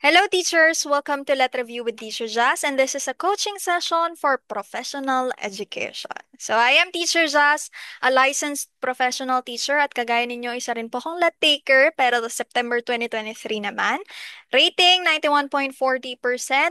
Hello, teachers. Welcome to Let Review with Teacher Jazz, and this is a coaching session for professional education. So, I am Teacher Jazz, a licensed professional teacher, at kagaya ninyo, isa rin po akong let taker, pero September 2023 naman. Rating 91.40%,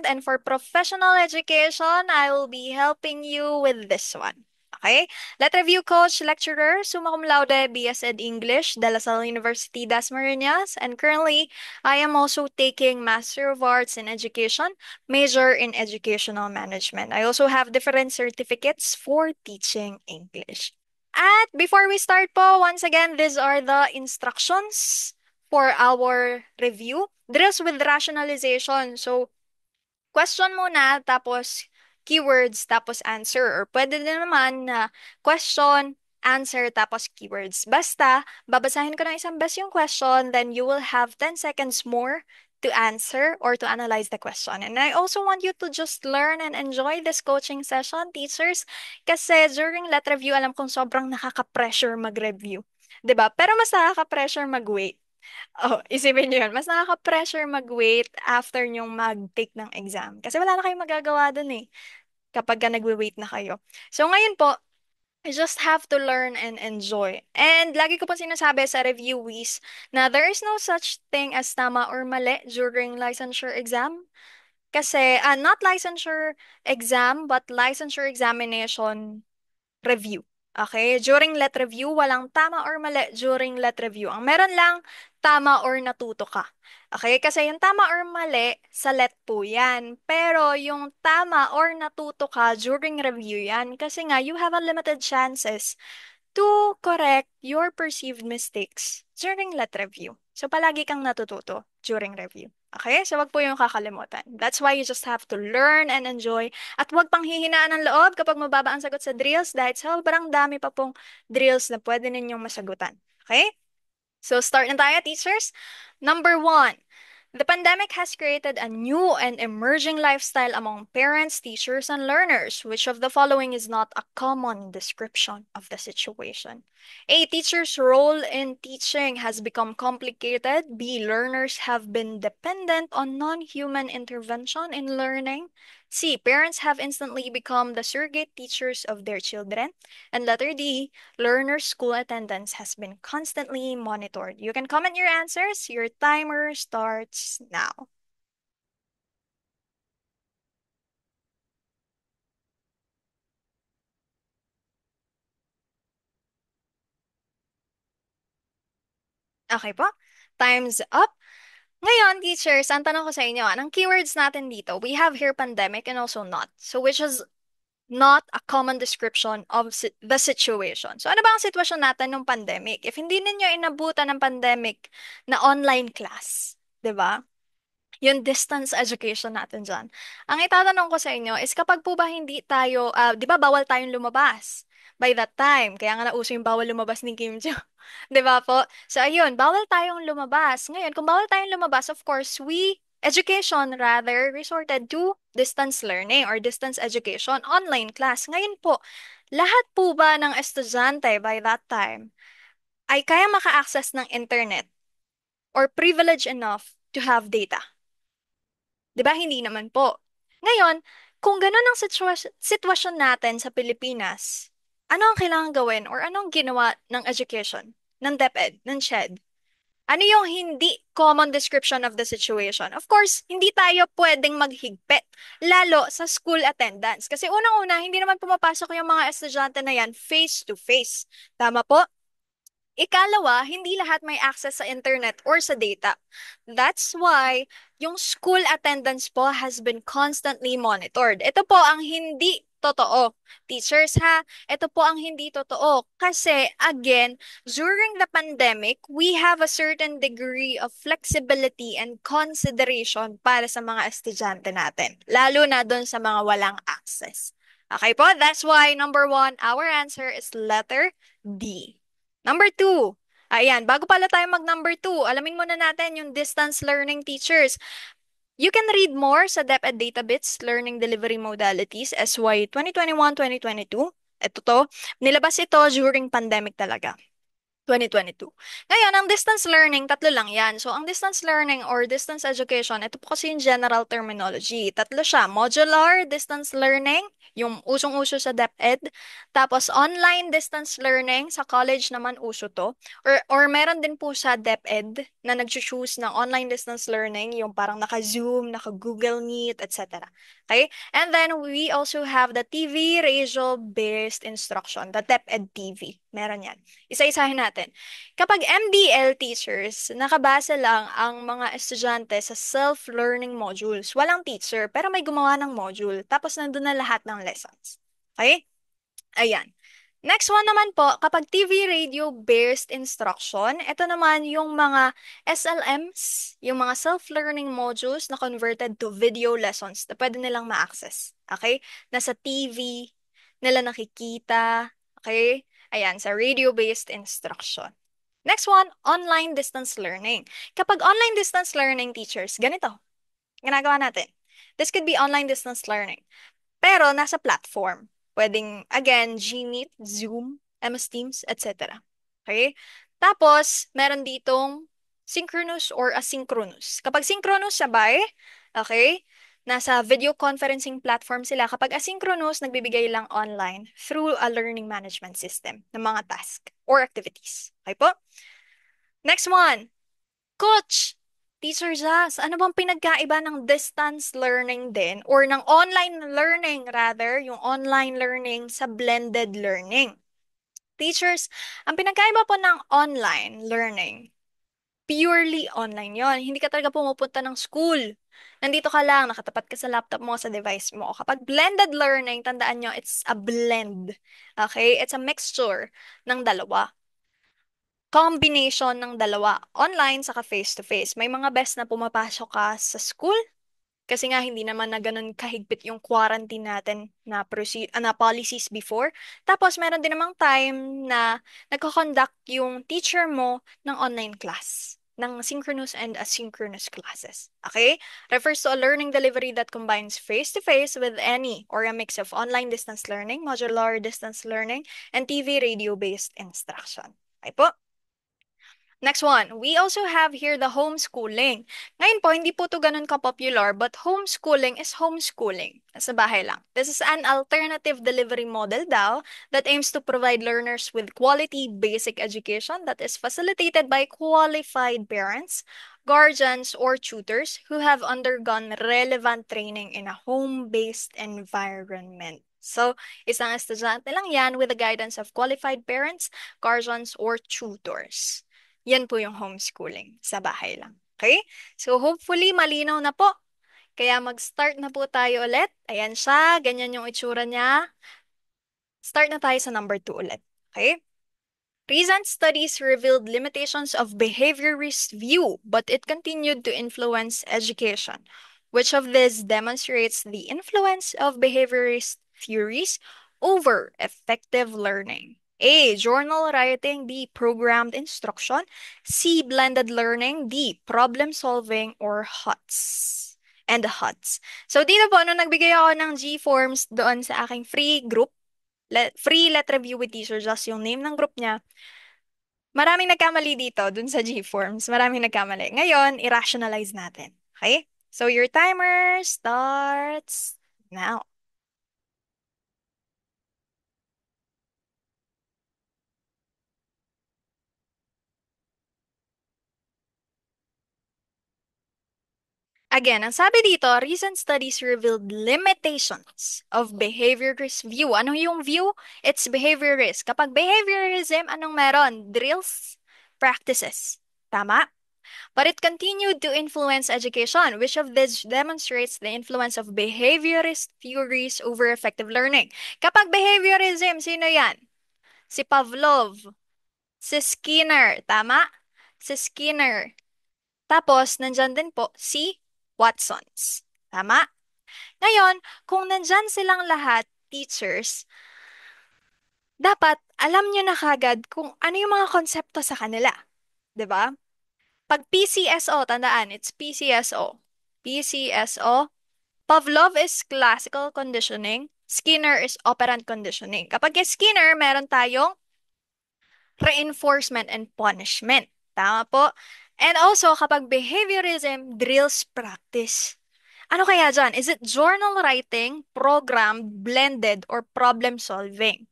and for professional education, I will be helping you with this one. Okay? Let Review Coach, Lecturer, summa cum laude, BS Ed English, De La Salle University, Dasmariñas, and currently, I am also taking Master of Arts in Education, major in Educational Management. I also have different certificates for teaching English. At before we start po, once again, these are the instructions for our review. Drills with rationalization. So, question muna, tapos keywords, tapos answer. Or pwede din naman na question, answer, tapos keywords. Basta, babasahin ko ng isang beses yung question, then you will have 10 seconds more to answer or to analyze the question. And I also want you to just learn and enjoy this coaching session, teachers, kasi during let review, alam kong sobrang nakaka-pressure mag-review. 'Di ba? Pero mas nakaka-pressure mag-wait. Oh, isipin nyo yun. Mas nakaka-pressure mag-wait after nyong mag-take ng exam. Kasi wala na kayong magagawa dun eh, kapag ka nagwe-wait na kayo. So ngayon po, you just have to learn and enjoy. And lagi ko po sinasabi sa reviewees na there is no such thing as tama or mali during licensure exam. Kasi, not licensure exam, but licensure examination review. Okay? During let review, walang tama or mali during let review. Ang meron lang, tama or natuto ka. Okay? Kasi yung tama or mali, sa let po yan. Pero yung tama or natuto ka during review yan. Kasi nga, you have unlimited chances to correct your perceived mistakes during let review. So, palagi kang natututo during review. Okay? So, wag po yung kakalimutan. That's why you just have to learn and enjoy. At wag pang hihinaan ng loob kapag mababa ang sagot sa drills dahil sobrang dami pa pong drills na pwede ninyong masagutan. Okay? So, start na tayo, teachers. Number one, the pandemic has created a new and emerging lifestyle among parents, teachers, and learners. Which of the following is not a common description of the situation? A. Teacher's role in teaching has become complicated. B. Learners have been dependent on non-human intervention in learning. C. Parents have instantly become the surrogate teachers of their children. And letter D. Learner school attendance has been constantly monitored. You can comment your answers. Your timer starts now. Okay po? Time's up. Ngayon, teachers, ang tanong ko sa inyo, anong keywords natin dito? We have here pandemic and also not. So which is not a common description of the situation. So ano ba ang sitwasyon natin nung pandemic? If hindi ninyo inabutan ng pandemic na online class, 'di ba? Yung distance education natin dyan. Ang itatanong ko sa inyo is kapag po ba hindi tayo, di ba bawal tayong lumabas by that time? Kaya nga nauso yung bawal lumabas ni Kim Jong. Di ba po? So ayun, bawal tayong lumabas. Ngayon, kung bawal tayong lumabas, of course, education rather, resorted to distance learning or distance education, online class. Ngayon po, lahat po ba ng estudyante by that time ay kaya maka-access ng internet or privileged enough to have data? 'Di ba? Hindi naman po. Ngayon, kung ganun ang sitwasyon natin sa Pilipinas, ano ang kailangan gawin or anong ginawa ng education, ng DepEd, ng SHED? Ano yung hindi common description of the situation? Of course, hindi tayo pwedeng maghigpit, lalo sa school attendance. Kasi unang-una, hindi naman pumapasok yung mga estudyante na yan face to face. Tama po? Ikalawa, hindi lahat may access sa internet or sa data. That's why yung school attendance po has been constantly monitored. Ito po ang hindi totoo. Teachers ha, ito po ang hindi totoo. Kasi again, during the pandemic, we have a certain degree of flexibility and consideration para sa mga estudyante natin. Lalo na doon sa mga walang access. Okay po, that's why number one, our answer is letter D. Number two, ayan, bago pala tayo mag-number two, alamin muna natin yung distance learning teachers. You can read more sa DepEd Databits Learning Delivery Modalities SY 2021-2022. Ito to, nilabas ito during pandemic talaga. 2022. Ngayon, ang distance learning, tatlo lang yan. So, ang distance learning or distance education, ito po kasi yung general terminology. Tatlo siya. Modular distance learning, yung usong-uso sa DepEd. Tapos, online distance learning, sa college naman uso to. Or meron din po sa DepEd na nag-choose ng online distance learning, yung parang naka-Zoom, naka-Google Meet, etc. Okay? And then, we also have the TV ratio-based instruction, the DepEd TV. Meron yan. Isa-isahin natin. Kapag MDL teachers, nakabasa lang ang mga estudyante sa self-learning modules. Walang teacher, pero may gumawa ng module. Tapos nandun na lahat ng lessons. Okay? Ayan. Next one naman po, kapag TV radio-based instruction, ito naman yung mga SLMs, yung mga self-learning modules na converted to video lessons na pwede nilang ma-access. Okay? Nasa TV, nila nakikita. Okay? Ayan, sa radio-based instruction. Next one, online distance learning. Kapag online distance learning teachers, ganito, ginagawa natin. This could be online distance learning. Pero nasa platform. Pwedeng, again, Gmeet, Zoom, MS Teams, etc. Okay? Tapos, meron ditong synchronous or asynchronous. Kapag synchronous, sabay, okay? Nasa video conferencing platform sila. Kapag asynchronous, nagbibigay lang online through a learning management system ng mga task or activities. Okay po? Next one. Coach, Teacher Jazz, ano bang pinagkaiba ng distance learning din or ng online learning rather, yung online learning sa blended learning? Teachers, ang pinagkaiba po ng online learning, purely online yon. Hindi ka talaga pumupunta ng school. Nandito ka lang, nakatapat ka sa laptop mo, sa device mo. Kapag blended learning, tandaan nyo, it's a blend. Okay? It's a mixture ng dalawa, combination ng dalawa, online saka face-to-face. May mga best na pumapasok ka sa school kasi nga hindi naman na ganun kahigpit yung quarantine natin na policies before. Tapos meron din namang time na nagko-conduct yung teacher mo ng online class ng synchronous and asynchronous classes. Okay? Refers to a learning delivery that combines face-to-face with any or a mix of online distance learning, modular distance learning, and TV radio-based instruction. Okay po? Next one, we also have here the homeschooling. Ngayon po, hindi po to ganun ka-popular, but homeschooling is homeschooling. Sa bahay lang. This is an alternative delivery model daw that aims to provide learners with quality basic education that is facilitated by qualified parents, guardians, or tutors who have undergone relevant training in a home-based environment. So, isang estudyante lang yan with the guidance of qualified parents, guardians, or tutors. Yan po yung homeschooling sa bahay lang. Okay? So hopefully malinaw na po. Kaya mag-start na po tayo ulit. Ayan siya, ganyan yung itsura niya. Start na tayo sa number 2 ulit. Okay? Recent studies revealed limitations of behaviorist view, but it continued to influence education. Which of this demonstrates the influence of behaviorist theories over effective learning? A. Journal writing. B. Programmed instruction. C. Blended learning. D. Problem solving or HOTS. And the HOTS. So dito po, nung nagbigay ako ng G-forms doon sa aking free group, free Let Review with Teacher, just yung name ng group niya, maraming nagkamali dito, dun sa G-forms. Maraming nagkamali. Ngayon, i-rationalize natin. Okay? So, your timer starts now. Again, ang sabi dito, recent studies revealed limitations of behaviorist view. Ano yung view? It's behaviorist. Kapag behaviorism, anong meron? Drills, practices. Tama? But it continued to influence education, which of this demonstrates the influence of behaviorist theories over effective learning. Kapag behaviorism, sino yan? Si Pavlov, si Skinner, tama? Si Skinner. Tapos, nandyan din po si Watsons. Tama? Ngayon, kung nandyan silang lahat, teachers, dapat alam nyo na kagad kung ano yung mga konsepto sa kanila. 'Di ba? Pag PCSO, tandaan, it's PCSO. PCSO. Pavlov is classical conditioning. Skinner is operant conditioning. Kapag kay Skinner, meron tayong Reinforcement and punishment. Tama po. And also, kapag behaviorism, drills practice. Ano kaya dyan? Is it journal writing, programmed, blended, or problem solving?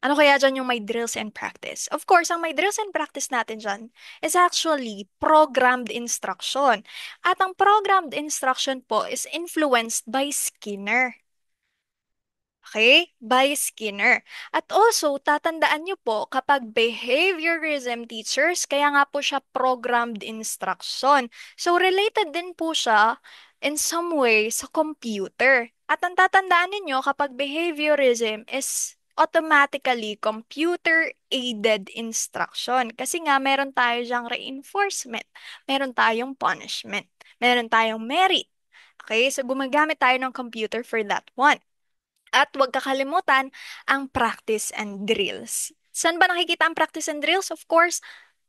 Ano kaya dyan yung may drills and practice? Of course, ang may drills and practice natin dyan is actually programmed instruction. At ang programmed instruction po is influenced by Skinner. Okay? By Skinner. At also, tatandaan nyo po, kapag behaviorism teachers, kaya nga po siya programmed instruction. So, related din po siya in some way sa computer. At ang tatandaan ninyo, kapag behaviorism is automatically computer-aided instruction. Kasi nga, meron tayo diyang reinforcement, meron tayong punishment, meron tayong merit. Okay? So, gumagamit tayo ng computer for that one. At huwag kakalimutan ang practice and drills. Saan ba nakikita ang practice and drills? Of course,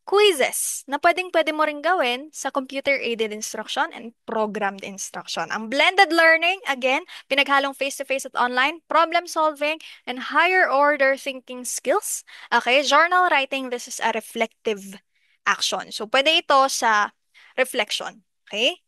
quizzes na pwedeng-pwede mo rin gawin sa computer-aided instruction and programmed instruction. Ang blended learning, again, pinaghalong face-to-face at online, problem solving, and higher order thinking skills. Okay, journal writing, this is a reflective action. So, pwede ito sa reflection. Okay?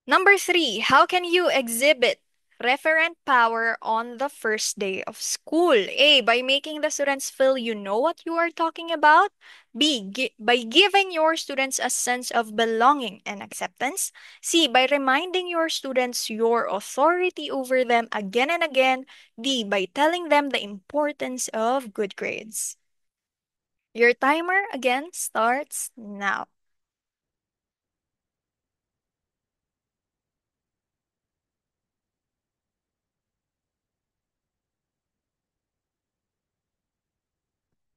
Number three, how can you exhibit referent power on the first day of school? A, by making the students feel you know what you are talking about. B, by giving your students a sense of belonging and acceptance. C, by reminding your students your authority over them again and again. D, by telling them the importance of good grades. Your timer again starts now.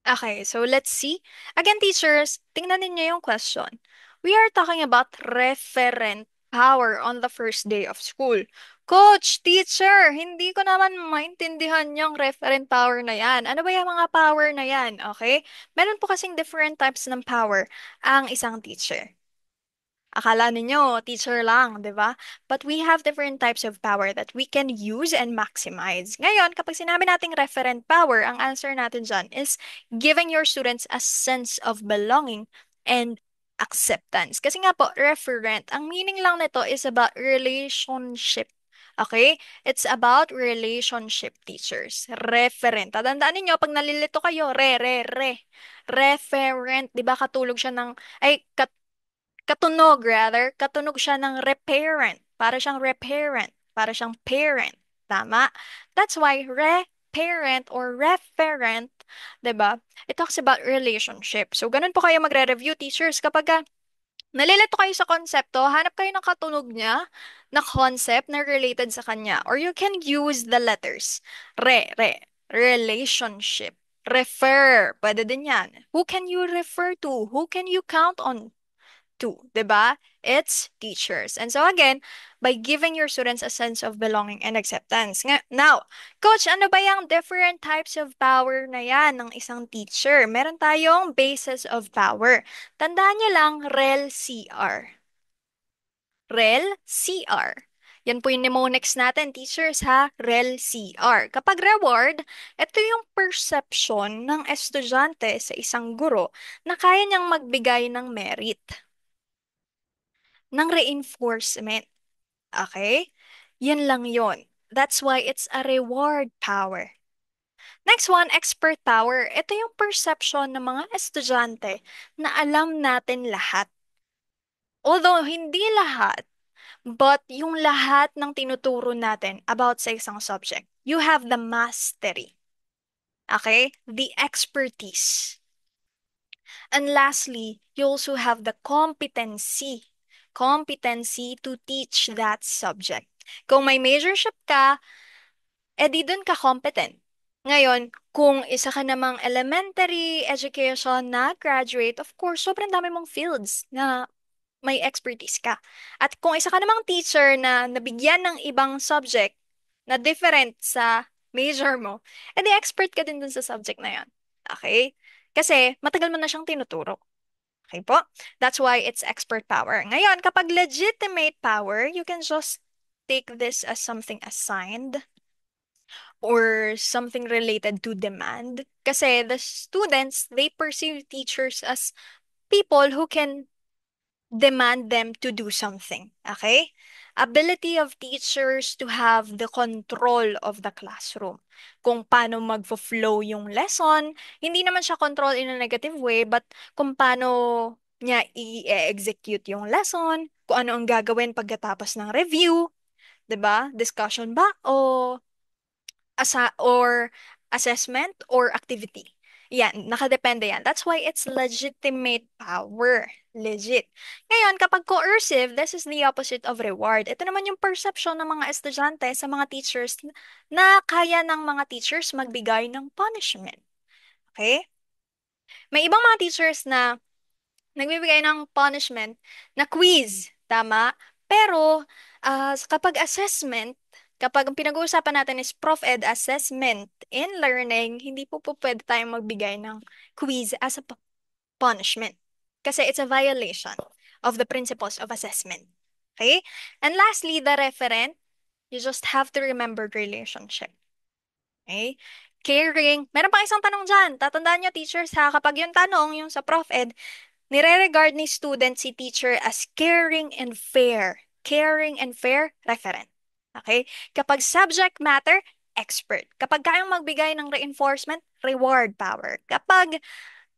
Okay, so let's see. Again, teachers, tingnan ninyo yung question. We are talking about referent power on the first day of school. Coach, teacher, hindi ko naman maintindihan yung referent power na yan. Ano ba yung mga power na yan? Okay? Meron po kasing different types ng power ang isang teacher. Akala ninyo, teacher lang, di ba? But we have different types of power that we can use and maximize. Ngayon, kapag sinabi nating referent power, ang answer natin dyan is giving your students a sense of belonging and acceptance. Kasi nga po, referent, ang meaning lang nito is about relationship. Okay? It's about relationship teachers. Referent. Tandaan ninyo, pag nalilito kayo, re. Referent. Di ba katulog siya ng, ay, katunog rather, katunog siya ng reparent. Para siyang reparent, para siyang parent. Tama? That's why reparent or referent, 'di ba? It talks about relationship. So ganun po kayo magre-review teachers kapag nalilito kayo sa konsepto, hanap kayo ng katunog niya na concept na related sa kanya. Or you can use the letters. Relationship. Refer, pwede din yan. Who can you refer to? Who can you count on to, 'di ba? It's teachers. And so again, by giving your students a sense of belonging and acceptance. Now, coach, ano ba yung different types of power na yan ng isang teacher? Meron tayong bases of power. Tandaan niyo lang, REL-CR. REL-CR. Yan po yung mnemonics natin, teachers, ha? REL-CR. Kapag reward, ito yung perception ng estudyante sa isang guro na kaya niyang magbigay ng merit, ng reinforcement. Okay? Yun lang yun. That's why it's a reward power. Next one, expert power. Ito yung perception ng mga estudyante na alam natin lahat. Although hindi lahat, but yung lahat ng tinuturo natin about sa isang subject. You have the mastery. Okay? The expertise. And lastly, you also have the competency. Competency to teach that subject. Kung may majorship ka, edi dun ka competent. Ngayon, kung isa ka namang elementary education na graduate, of course, sobrang dami mong fields na may expertise ka. At kung isa ka namang teacher na nabigyan ng ibang subject na different sa major mo, edi expert ka din dun sa subject na yan. Okay? Kasi matagal mo na siyang tinuturo. Okay po? That's why it's expert power. Ngayon, kapag legitimate power, you can just take this as something assigned or something related to demand. Kasi the students, they perceive teachers as people who can demand them to do something. Okay? Ability of teachers to have the control of the classroom. Kung paano mag-flow yung lesson. Hindi naman siya control in a negative way, but kung paano niya i-execute yung lesson, kung ano ang gagawin pagkatapos ng review, 'di ba? Discussion ba o or assessment or activity. Yan, nakadepende yan. That's why it's legitimate power. Legit. Ngayon, kapag coercive, this is the opposite of reward. Ito naman yung perception ng mga estudyante sa mga teachers na kaya ng mga teachers magbigay ng punishment. Okay? May ibang mga teachers na nagbibigay ng punishment na quiz, tama? Pero kapag assessment, kapag ang pinag-uusapan natin is Prof Ed assessment in learning, hindi po pwede tayong magbigay ng quiz as a punishment. Kasi it's a violation of the principles of assessment. Okay? And lastly, the referent, you just have to remember the relationship. Okay? Caring. Meron pa isang tanong dyan. Tatandaan nyo, teachers, ha? Kapag yung tanong, yung sa Prof Ed, nire-regard ni student si teacher as caring and fair. Caring and fair referent. Okay? Kapag subject matter, expert. Kapag kayang magbigay ng reinforcement, reward power. Kapag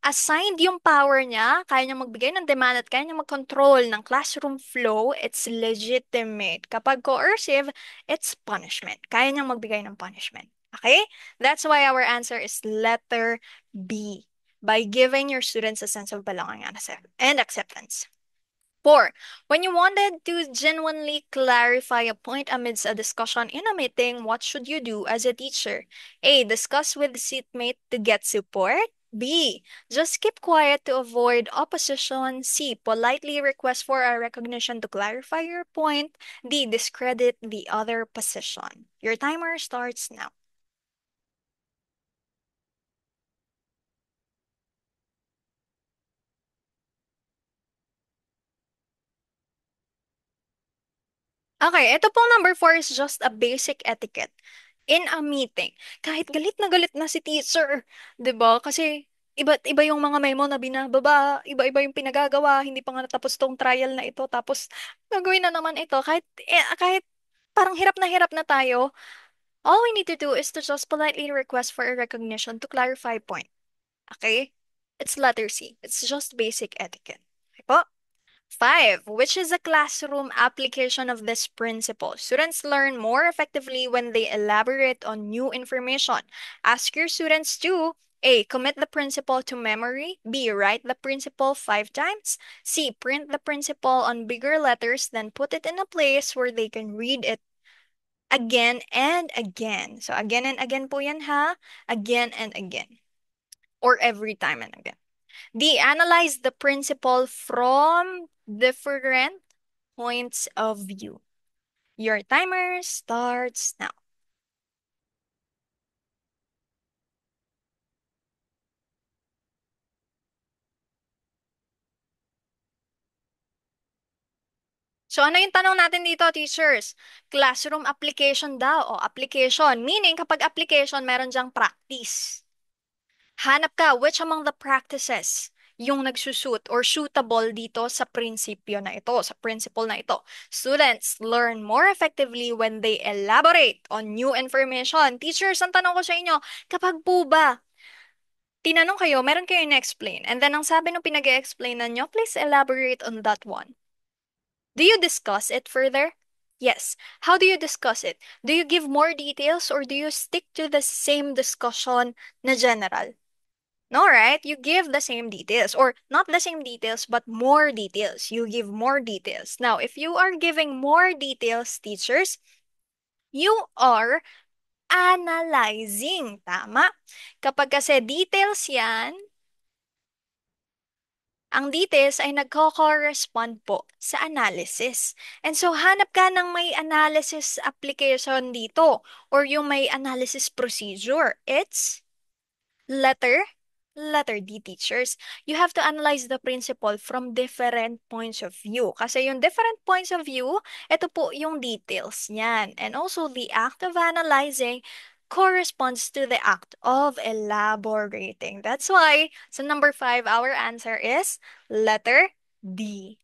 assigned yung power niya, kaya niya magbigay ng demand at kaya niya mag-control ng classroom flow, it's legitimate. Kapag coercive, it's punishment. Kaya niyang magbigay ng punishment. Okay? That's why our answer is letter B, by giving your students a sense of belonging and acceptance. 4. When you wanted to genuinely clarify a point amidst a discussion in a meeting, what should you do as a teacher? A. Discuss with the seatmate to get support. B. Just keep quiet to avoid opposition. C. Politely request for a recognition to clarify your point. D. Discredit the other position. Your timer starts now. Okay, ito pong number 4 is just a basic etiquette in a meeting. Kahit galit na si teacher, 'di ba? Kasi iba't iba yung mga memo na binababa, iba-iba yung pinagagawa, hindi pa nga natapos tong trial na ito, tapos gagawin na naman ito. Kahit parang hirap na tayo, all we need to do is to just politely request for a recognition to clarify point. Okay? It's letter C. It's just basic etiquette. Okay po? 5, which is a classroom application of this principle. Students learn more effectively when they elaborate on new information. Ask your students to A. Commit the principle to memory. B. Write the principle 5 times. C. Print the principle on bigger letters, then put it in a place where they can read it again and again. So, again and again po yan ha. Again and again. Or every time and again. D. Analyze the principle from different points of view. Your timer starts now. So ano yung tanong natin dito, teachers? Classroom application daw o application. Meaning, kapag application, meron dyang practice. Hanap ka which among the practices yung nagsushoot or suitable dito sa prinsipyo na ito, sa principle na ito. Students learn more effectively when they elaborate on new information. Teachers, ang tanong ko sa inyo, kapag po ba tinanong kayo, meron kayo na-explain, and then ang sabi ng pinag-e-explainan nyo, please elaborate on that one. Do you discuss it further? Yes. How do you discuss it? Do you give more details or do you stick to the same discussion na general? No, right? You give the same details, or not the same details, but more details. You give more details. Now, if you are giving more details, teachers, you are analyzing. Tama? Kapag kasi details yan, ang details ay nagko-correspond po sa analysis. And so, hanap ka ng may analysis application dito or yung may analysis procedure. It's letter letter D, teachers. You have to analyze the principle from different points of view. Kasi yung different points of view, ito po yung details niyan. And also, the act of analyzing corresponds to the act of elaborating. That's why, so number five, our answer is letter D.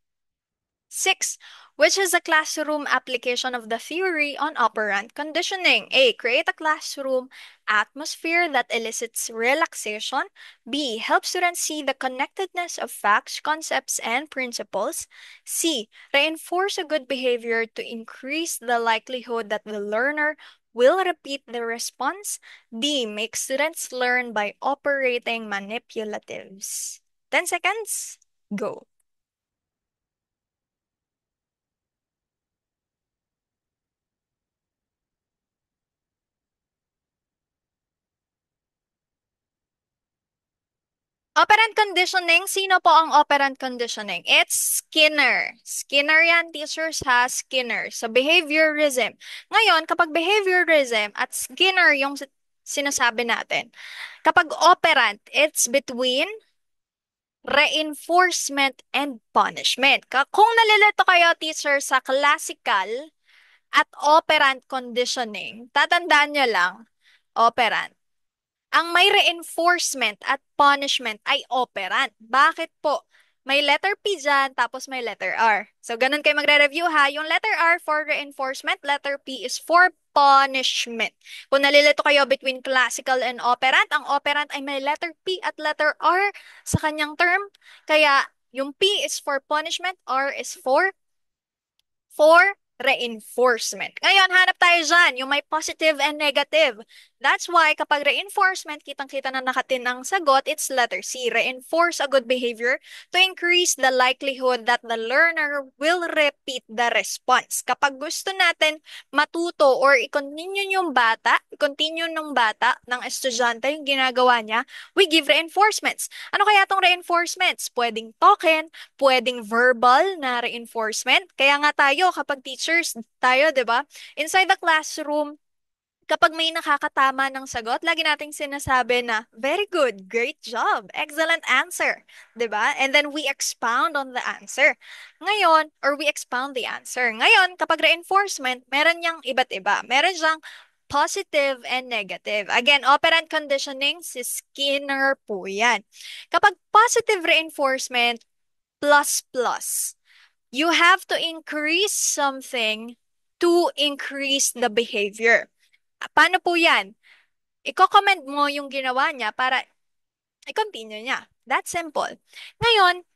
Six, which is a classroom application of the theory on operant conditioning? A. Create a classroom atmosphere that elicits relaxation. B. Help students see the connectedness of facts, concepts, and principles. C. Reinforce a good behavior to increase the likelihood that the learner will repeat the response. D. Make students learn by operating manipulatives. 10 seconds. Go. Operant conditioning, sino po ang operant conditioning? It's Skinner. Skinner yan, teachers ha, Skinner. So, behaviorism. Ngayon, kapag behaviorism at Skinner yung sinasabi natin, kapag operant, it's between reinforcement and punishment. Kung nalilito kayo, teacher, sa classical at operant conditioning, tatandaan nyo lang, operant. Ang may reinforcement at punishment ay operant. Bakit po? May letter P dyan, tapos may letter R. So, ganun kayo magre-review ha. Yung letter R for reinforcement, letter P is for punishment. Kung nalilito kayo between classical and operant, ang operant ay may letter P at letter R sa kanyang term. Kaya, yung P is for punishment, R is for reinforcement. Ngayon, hanap tayo dyan, yung may positive and negative. That's why kapag reinforcement, kitang-kita na nakatin ang sagot, it's letter C. Reinforce a good behavior to increase the likelihood that the learner will repeat the response. Kapag gusto natin matuto or i-continue yung bata, i-continue ng bata, ng estudyante, yung ginagawa niya, we give reinforcements. Ano kaya tong reinforcements? Pwedeng token, pwedeng verbal na reinforcement. Kaya nga tayo, kapag teachers tayo, di ba? Inside the classroom, kapag may nakakatama ng sagot, lagi nating sinasabi na, very good, great job, excellent answer. Di ba? And then we expound on the answer. Ngayon, or we expound the answer. Ngayon, kapag reinforcement, meron niyang iba't iba. Meron siyang positive and negative. Again, operant conditioning, si Skinner po yan. Kapag positive reinforcement, plus plus. You have to increase something to increase the behavior. Paano po yan? Iko-comment mo yung ginawa niya para i-continue niya. That's simple. Ngayon,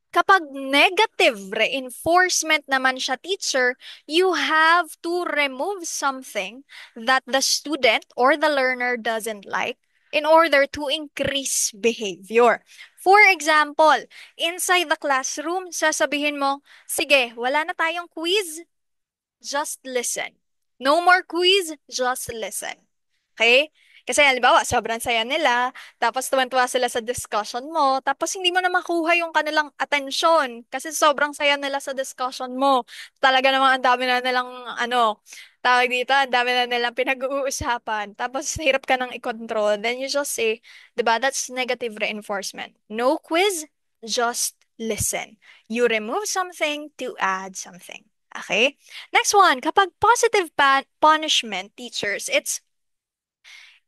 kapag negative reinforcement naman siya, teacher, you have to remove something that the student or the learner doesn't like in order to increase behavior. For example, inside the classroom, sasabihin mo, sige, wala na tayong quiz, just listen. No more quiz, just listen. Okay? Kasi halimbawa, sobrang saya nila, tapos tuwan-tuwa sila sa discussion mo, tapos hindi mo na makuha yung kanilang atensyon kasi sobrang saya nila sa discussion mo. Talaga namang ang dami na nilang, tawag dito, ang dami na nilang pinag-uusapan. Tapos hirap ka nang i-control. Then you just say, diba, that's negative reinforcement. No quiz, just listen. You remove something to add something. Okay? Next one, kapag positive punishment, teachers, it's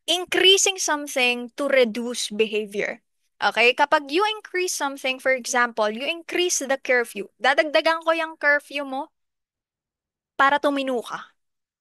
increasing something to reduce behavior. Okay? Kapag you increase something, for example, you increase the curfew. Dadagdagan ko yung curfew mo para tumino ka.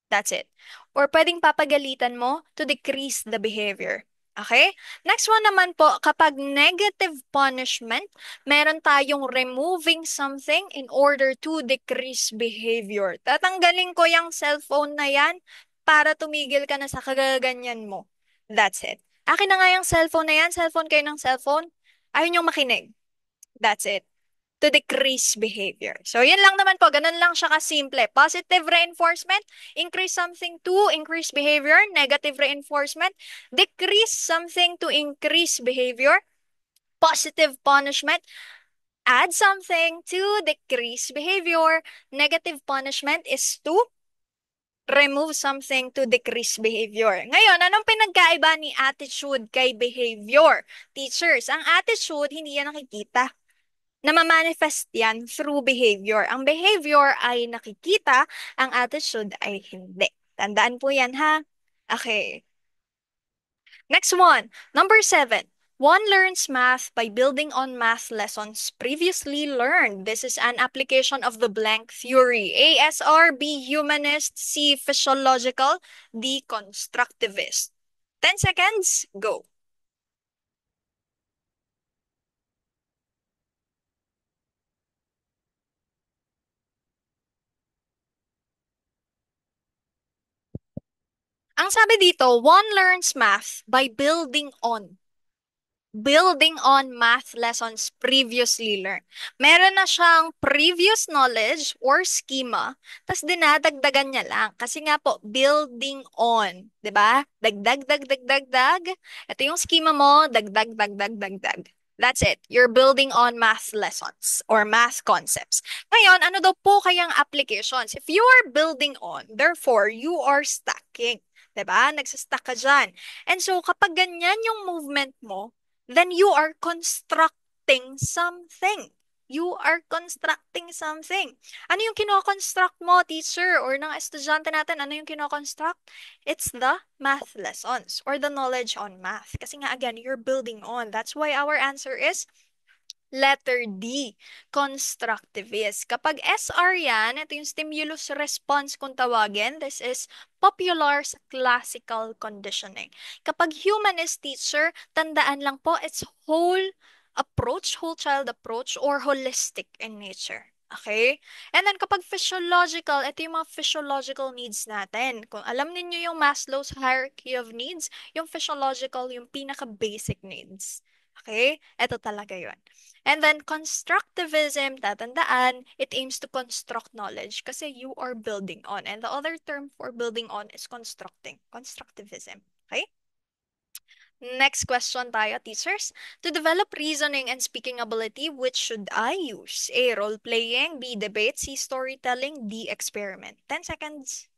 That's it. Or pwedeng papagalitan mo to decrease the behavior. Okay? Next one naman po, kapag negative punishment, meron tayong removing something in order to decrease behavior. Tatanggalin ko yung cellphone na yan para tumigil ka na sa kagaganyan mo. That's it. Akin na nga yung cellphone na yan. Cellphone kayo ng cellphone. Ayaw niyong makinig. That's it. To decrease behavior. So, yun lang naman po. Ganun lang siya kasimple. Positive reinforcement, increase something to increase behavior. Negative reinforcement, decrease something to increase behavior. Positive punishment, add something to decrease behavior. Negative punishment is to remove something to decrease behavior. Ngayon, anong pinagkaiba ni attitude kay behavior? Teachers, ang attitude, hindi yan nakikita. Namamanifest yan through behavior. Ang behavior ay nakikita, ang attitude ay hindi. Tandaan po yan, ha? Okay. Next one, number 7. One learns math by building on math lessons previously learned. This is an application of the blank theory. A, SR, B, humanist, C, physiological, D, constructivist. 10 seconds, go. Ang sabi dito, one learns math by building on math lessons previously learned. Meron na siyang previous knowledge or schema, tapos dinadagdagan niya lang. Kasi nga po, building on. 'Di ba? Dagdag, dagdag, dagdag. Ito yung schema mo, dagdag, dagdag, dagdag. That's it. You're building on math lessons or math concepts. Ngayon, ano daw po kayang applications? If you are building on, therefore, you are stacking. 'Di ba? Nagsastack ka dyan. And so, kapag ganyan yung movement mo, then you are constructing something. You are constructing something. Ano yung kino-construct mo, teacher, or ng estudyante natin? Ano yung kino-construct? It's the math lessons or the knowledge on math. Kasi nga, again, you're building on. That's why our answer is letter D, constructivist. Kapag SR yan, ito yung stimulus response kung tawagin. This is popular sa classical conditioning. Kapag humanist teacher, tandaan lang po, it's whole approach, whole child approach, or holistic in nature. Okay? And then kapag physiological, ito yung mga physiological needs natin. Kung alam niyo yung Maslow's hierarchy of needs, yung physiological, yung pinaka-basic needs. Okay? Ito talaga yun. And then constructivism, tatandaan, it aims to construct knowledge kasi you are building on. And the other term for building on is constructing, constructivism. Okay? Next question tayo, teachers. To develop reasoning and speaking ability, which should I use? A, role-playing, B, debate, C, storytelling, D, experiment. 10 seconds.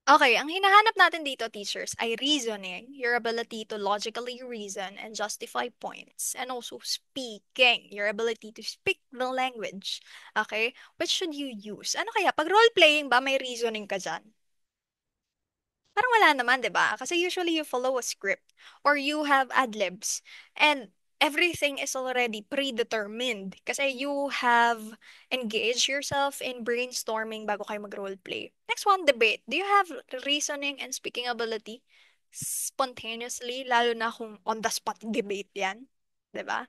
Okay, ang hinahanap natin dito, teachers, ay reasoning, your ability to logically reason and justify points, and also speaking, your ability to speak the language. Okay? Which should you use? Ano kaya? Pag role-playing ba, may reasoning ka dyan? Parang wala naman, 'di ba? Kasi usually you follow a script or you have ad-libs and everything is already predetermined kasi you have engaged yourself in brainstorming bago kayo mag-role play. Next one, debate. Do you have reasoning and speaking ability spontaneously, lalo na kung on the spot debate 'yan? 'Di ba?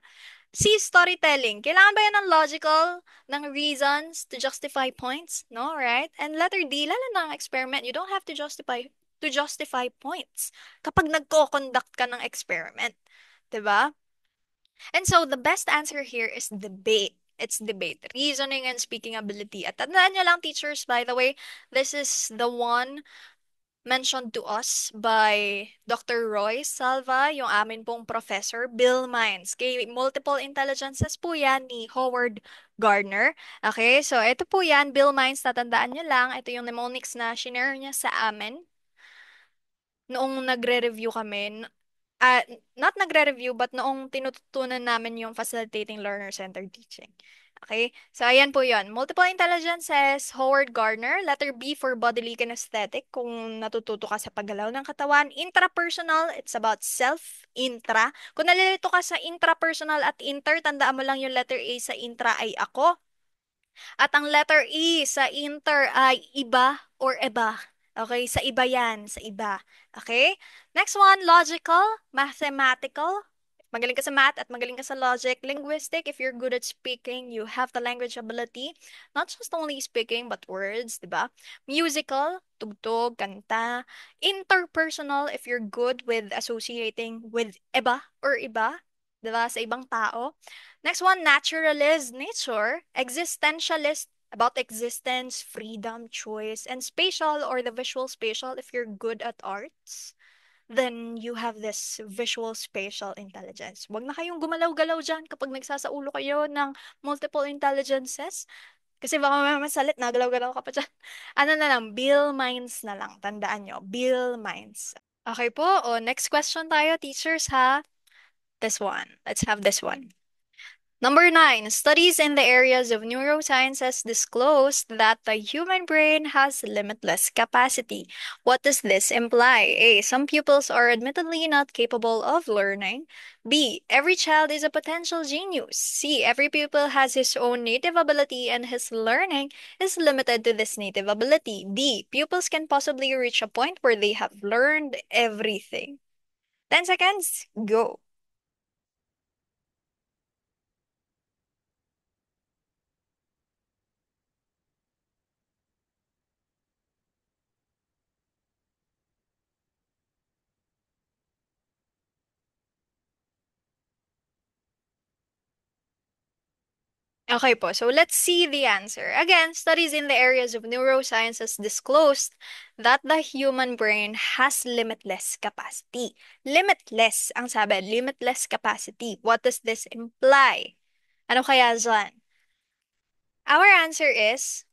C, storytelling. Kailangan ba yan ng logical, ng reasons to justify points? No, right? And letter D, lalo na ang experiment, you don't have to justify points kapag nagko-conduct ka ng experiment. 'Di ba? And so, the best answer here is debate. It's debate. Reasoning and speaking ability. At tandaan nyo lang, teachers, by the way, this is the one mentioned to us by Dr. Roy Salva, yung amin pong professor, Bill Mines. Kay Multiple Intelligences po yan ni Howard Gardner. Okay, so ito po yan, Bill Mines, tatandaan nyo lang, ito yung mnemonics na shinare niya sa amin noong nagre-review kami. Ah, not nagre-review, but noong tinututunan namin yung facilitating learner-centered teaching. Okay? So, ayan po yun. Multiple intelligences, Howard Gardner. Letter B for bodily kinesthetic, kung natututo ka sa paggalaw ng katawan. Intrapersonal, it's about self-intra. Kung nalilito ka sa intrapersonal at inter, tandaan mo lang yung letter A sa intra ay ako. At ang letter E sa inter ay iba or eba. Okay, sa iba yan, sa iba. Okay? Next one, logical, mathematical. Magaling ka sa math at magaling ka sa logic. Linguistic, if you're good at speaking, you have the language ability. Not just only speaking, but words, di ba? Musical, tugtog, kanta. Interpersonal, if you're good with associating with iba, di ba, sa ibang tao. Next one, naturalist, nature. Existentialist, about existence, freedom, choice, and spatial or the visual spatial. If you're good at arts, then you have this visual spatial intelligence. Huwag na kayong gumalaw-galaw dyan kapag nagsasaulo kayo ng multiple intelligences. Kasi baka mamaya masalit, nagalaw-galaw ka pa dyan. Ano na lang, Bill Minds na lang. Tandaan nyo, Bill Minds. Okay po, o next question tayo, teachers ha. This one. Let's have this one. Number nine, studies in the areas of neurosciences disclose that the human brain has limitless capacity. What does this imply? A. Some pupils are admittedly not capable of learning. B. Every child is a potential genius. C. Every pupil has his own native ability and his learning is limited to this native ability. D. Pupils can possibly reach a point where they have learned everything. 10 seconds, go. Okay po, so let's see the answer. Again, studies in the areas of neurosciences disclosed that the human brain has limitless capacity. Limitless, ang sabi, limitless capacity. What does this imply? Ano kaya dyan? Our answer is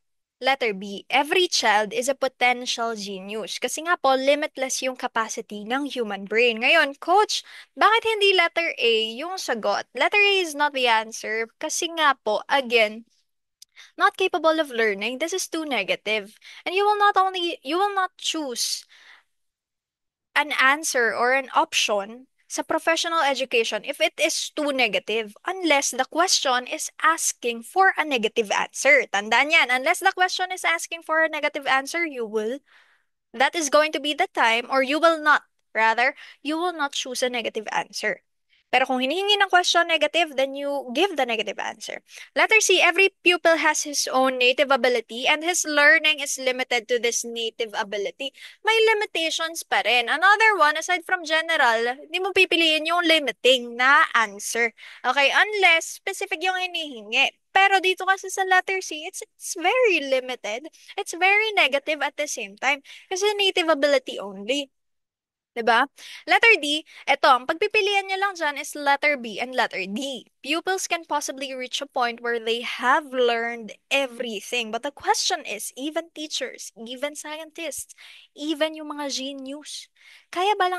letter B. Every child is a potential genius. Kasi nga po, limitless yung capacity ng human brain. Ngayon, coach, bakit hindi letter A yung sagot? Letter A is not the answer kasi nga po, again, not capable of learning. This is too negative. And you will not choose an answer or an option sa professional education if it is too negative unless the question is asking for a negative answer. Tandaan yan, unless the question is asking for a negative answer, that is going to be the time, or you will not, rather, you will not choose a negative answer. Pero kung hinihingi ng question negative, then you give the negative answer. Letter C, every pupil has his own native ability and his learning is limited to this native ability. May limitations pa rin. Another one, aside from general, hindi mo pipiliin yung limiting na answer. Okay, unless specific yung hinihingi. Pero dito kasi sa letter C, it's very limited. It's very negative at the same time. Kasi native ability only. 'Di ba? Letter D, eto, ang pagpipilian niya lang dyan is letter B and letter D. Pupils can possibly reach a point where they have learned everything. But the question is, even teachers, even scientists, even yung mga genius, kaya ba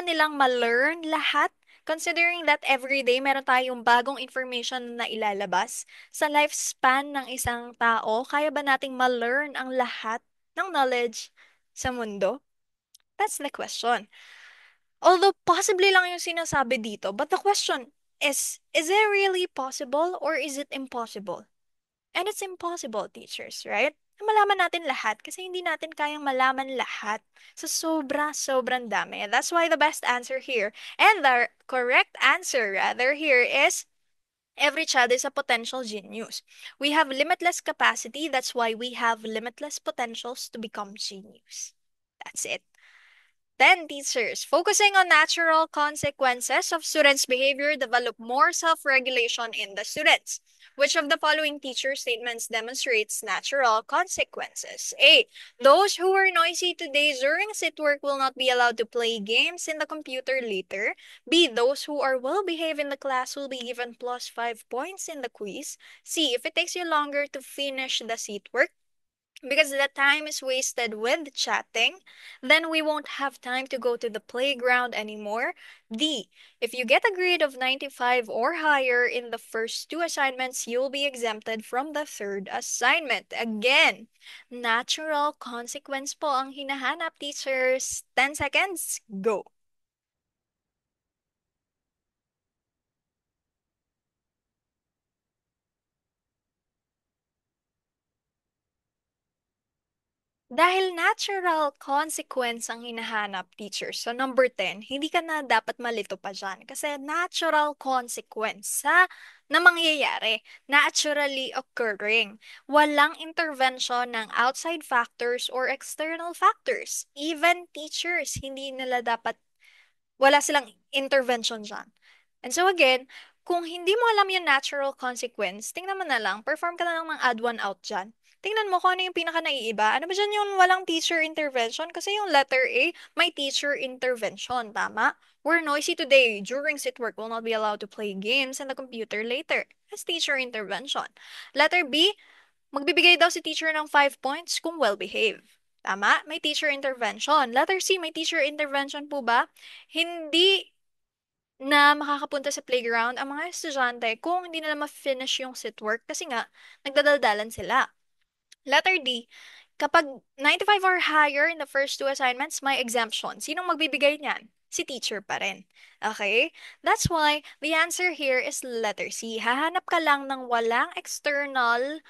nilang ma-learn lahat? Considering that every day meron tayong bagong information na ilalabas sa lifespan ng isang tao, kaya ba nating ma-learn ang lahat ng knowledge sa mundo? That's the question. Although possibly lang yung sinasabi dito, but the question is it really possible or is it impossible? And it's impossible, teachers, right? Na malaman natin lahat kasi hindi natin kayang malaman lahat sa sobrang dami. That's why the best answer here, and the correct answer rather here is every child is a potential genius. We have limitless capacity, that's why we have limitless potentials to become genius. That's it. Then, teachers, focusing on natural consequences of students' behavior, develop more self-regulation in the students. Which of the following teacher statements demonstrates natural consequences? A. Those who were noisy today during sit work will not be allowed to play games in the computer later. B. Those who are well behaved in the class will be given plus 5 points in the quiz. C. If it takes you longer to finish the seat work, because the time is wasted with chatting, then we won't have time to go to the playground anymore. D. If you get a grade of 95 or higher in the first two assignments, you'll be exempted from the third assignment. Again, natural consequence po ang hinahanap, teachers. 10 seconds, go. Dahil natural consequence ang hinahanap, teacher. So, number 10, hindi ka na dapat malito pa dyan. Kasi natural consequence na mangyayari, naturally occurring. Walang intervention ng outside factors or external factors. Even teachers, hindi nila dapat wala silang intervention dyan. And so again, kung hindi mo alam yung natural consequence, tingnan mo na lang, perform ka na lang ng add one out dyan. Tingnan mo kung ano yung pinaka naiiba. Ano ba dyan yung walang teacher intervention? Kasi yung letter A, may teacher intervention. Tama? We're noisy today. During sit work, will not be allowed to play games on the computer later. That's teacher intervention. Letter B, magbibigay daw si teacher ng 5 points kung well-behaved. Tama? May teacher intervention. Letter C, may teacher intervention po ba? Hindi na makakapunta sa playground ang mga estudyante kung hindi nila ma-finish yung sit work kasi nga nagdadaldalan sila. Letter D, kapag 95 or higher in the first two assignments, may exemption. Sinong magbibigay niyan? Si teacher pa rin. Okay? That's why the answer here is letter C. Hahanap ka lang ng walang external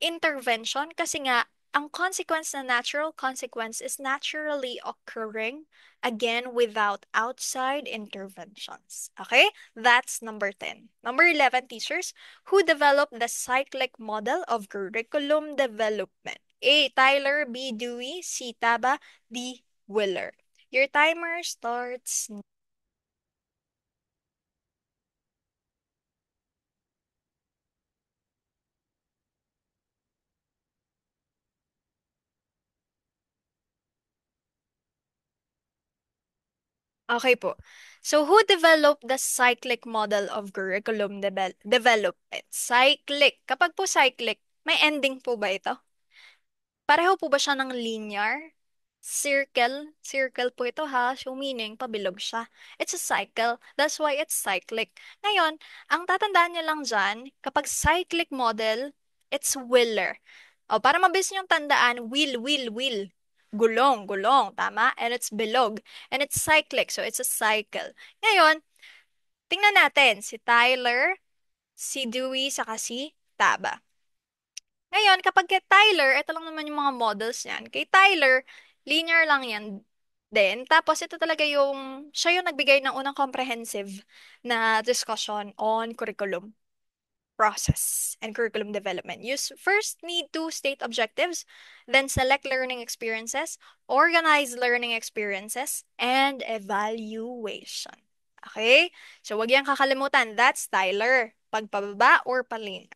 intervention kasi nga ang consequence na natural consequence is naturally occurring again without outside interventions. Okay? That's number 10. Number 11, teachers who developed the cyclic model of curriculum development. A. Tyler, B. Dewey, C. Taba, D. Willer. Your timer starts. Okay po. So, who developed the cyclic model of curriculum development? Cyclic. Kapag po cyclic, may ending po ba ito? Pareho po ba siya ng linear? Circle? Circle po ito ha. So, meaning, pabilog siya. It's a cycle. That's why it's cyclic. Ngayon, ang tatandaan niyo lang dyan, kapag cyclic model, it's Wheeler. O, para mabilis niyong tandaan, wheel. Gulong, gulong. Tama? And it's bilog. And it's cyclic. So, it's a cycle. Ngayon, tingnan natin. Si Tyler, si Dewey, saka si Taba. Ngayon, kapag kay Tyler, ito lang naman yung mga models niyan. Kay Tyler, linear lang yan din. Tapos ito talaga siya yung nagbigay ng unang comprehensive na discussion on curriculum process and curriculum development. You first need to state objectives, then select learning experiences, organize learning experiences, and evaluation. Okay? So, wag yan kakalimutan. That's Tyler. Pagpababa or palin.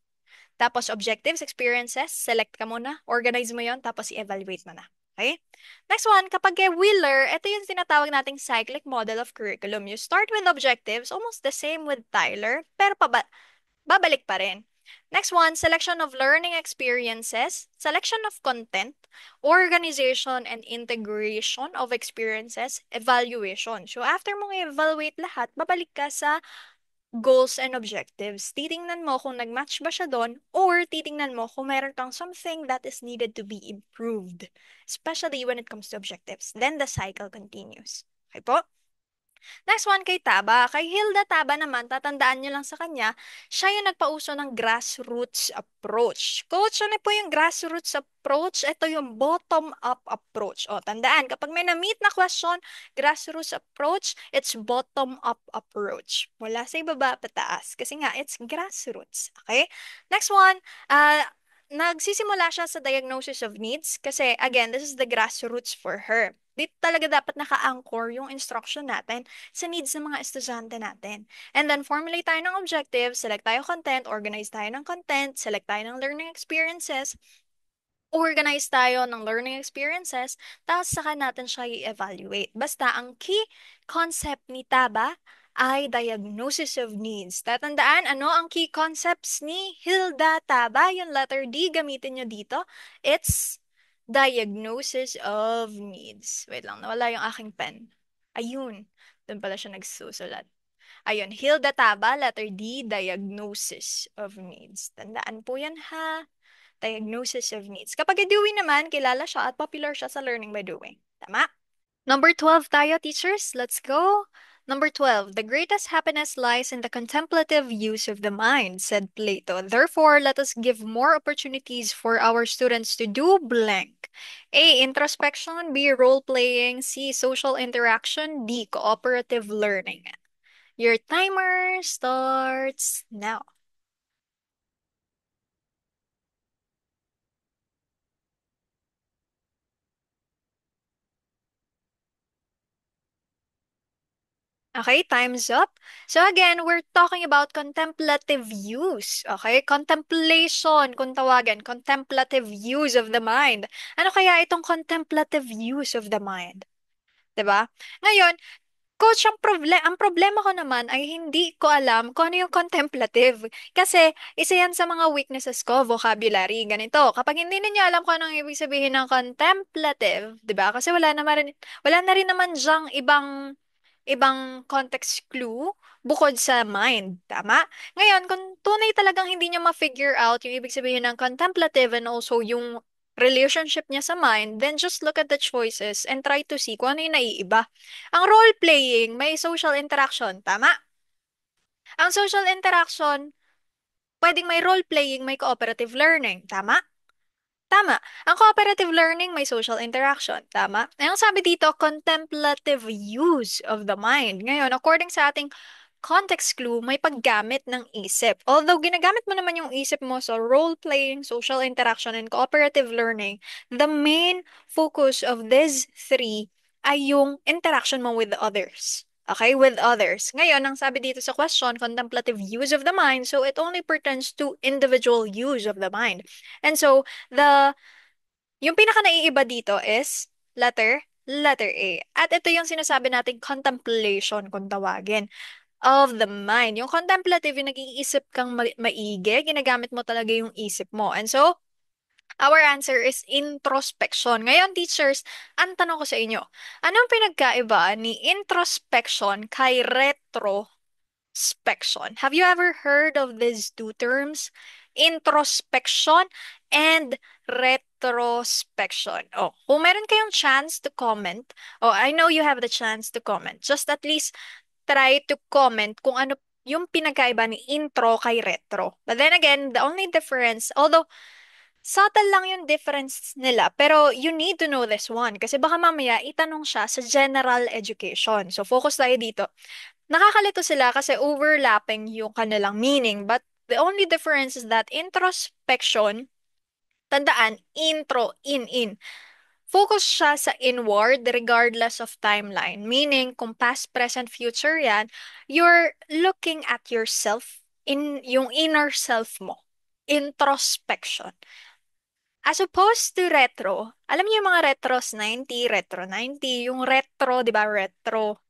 Tapos objectives, experiences, select ka muna, organize mo yon, tapos i-evaluate mo na. Okay? Next one, kapag kay Wheeler, ito yung tinatawag nating cyclic model of curriculum. You start with objectives, almost the same with Tyler, pero babalik pa rin. Next one, selection of learning experiences, selection of content, organization and integration of experiences, evaluation. So after mong i-evaluate lahat, babalik ka sa goals and objectives. Titingnan mo kung nag-match ba siya doon or titingnan mo kung meron kang something that is needed to be improved, especially when it comes to objectives. Then the cycle continues. Okay po? Next one kay Taba. Kay Hilda Taba naman, tatandaan nyo lang sa kanya, siya yung nagpauso ng grassroots approach. Coach, ano po yung grassroots approach? Ito yung bottom-up approach. O, tandaan, kapag may na-meet na question, grassroots approach, it's bottom-up approach. Mula sa ibaba pataas. Kasi nga, it's grassroots. Okay? Next one, nagsisimula siya sa diagnosis of needs kasi, again, this is the grassroots for her. Dito talaga dapat naka-anchor yung instruction natin sa needs ng mga estudyante natin. And then, formulate tayo ng objectives, select tayo content, organize tayo ng content, select tayo ng learning experiences, organize tayo ng learning experiences, tapos saka natin siya i-evaluate. Basta, ang key concept ni Taba ay diagnosis of needs. Tatandaan, ano ang key concepts ni Hilda Taba? Yung letter D, gamitin nyo dito. It's diagnosis of needs. Wait lang, nawala yung aking pen. Ayun, doon pala siya nagsusulat. Ayun, Hilda Taba, letter D, diagnosis of needs. Tandaan po yan ha. Diagnosis of needs. Kapag Dewey naman, kilala siya at popular siya sa learning by doing. Tama? Number 12 tayo, teachers. Let's go. Number 12. The greatest happiness lies in the contemplative use of the mind, said Plato. Therefore, let us give more opportunities for our students to do blank. A. Introspection. B. Role-playing. C. Social interaction. D. Cooperative learning. Your timer starts now. Okay, time's up. So again, we're talking about contemplative use. Okay, contemplation, kung tawagan, contemplative use of the mind. Ano kaya itong contemplative use of the mind? 'Di ba? Ngayon, coach, ang problema ko naman ay hindi ko alam kung ano yung contemplative. Kasi isa yan sa mga weaknesses ko, vocabulary, ganito. Kapag hindi ninyo alam kung anong ibig sabihin ng contemplative, 'di ba? Kasi wala na rin naman diyang ibang ibang context clue bukod sa mind. Tama? Ngayon, kung tunay talagang hindi niya ma-figure out yung ibig sabihin ng contemplative and also yung relationship niya sa mind, then just look at the choices and try to see kung ano yung naiiba. Ang role-playing, may social interaction. Tama? Ang social interaction, pwedeng may role-playing, may cooperative learning. Tama? Tama. Ang cooperative learning may social interaction. Tama? Ang sabi dito, contemplative use of the mind. Ngayon, according sa ating context clue, may paggamit ng isip. Although ginagamit mo naman yung isip mo sa role-playing, social interaction, and cooperative learning, the main focus of these three ay yung interaction mo with others. Okay, with others. Ngayon, ang sabi dito sa question, contemplative use of the mind, so it only pertains to individual use of the mind. And so, yung pinaka naiiba dito is letter A. At ito yung sinasabi nating contemplation kung tawagin of the mind. Yung contemplative, yung nag-iisip kang maigi, ginagamit mo talaga yung isip mo. And so, our answer is introspection. Ngayon, teachers, ang tanong ko sa inyo, anong pinagkaiba ni introspection kay retrospection? Have you ever heard of these two terms? Introspection and retrospection. Oh, kung meron kayong chance to comment, oh, I know you have the chance to comment. Just at least try to comment kung ano yung pinagkaiba ni intro kay retro. But then again, the only difference, although subtle lang yung difference nila, pero you need to know this one kasi baka mamaya itanong siya sa general education. So focus tayo dito. Nakakalito sila kasi overlapping yung kanilang meaning, but the only difference is that introspection, tandaan, intro, in. Focus siya sa inward regardless of timeline. Meaning, kung past, present, future yan, you're looking at yourself, in yung inner self mo. Introspection. As opposed to retro, alam niyo yung mga retro 90, yung retro, di ba, retro,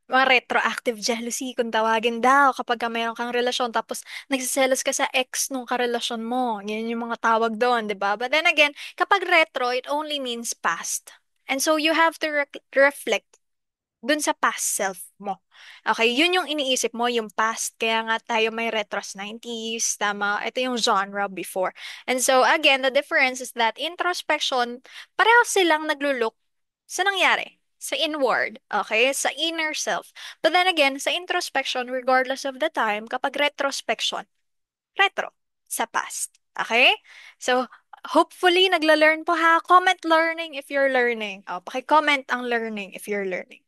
mga retroactive jealousy kung tawagin daw kapag ka mayroon kang relasyon tapos nagsiselos ka sa ex nung karelasyon mo. Yan yung mga tawag doon, di ba? But then again, kapag retro, it only means past. And so you have to reflect dun sa past self mo. Okay, yun yung iniisip mo, yung past. Kaya nga tayo may retros 90s, tama? Ito yung genre before. And so again, the difference is that introspection, pareho silang naglulook sa nangyari, sa inward, okay? Sa inner self. But then again, sa introspection, regardless of the time, kapag retrospection, retro, sa past. Okay? So, hopefully, nagla-learn po ha. Comment learning if you're learning. O, paki-comment ang learning if you're learning.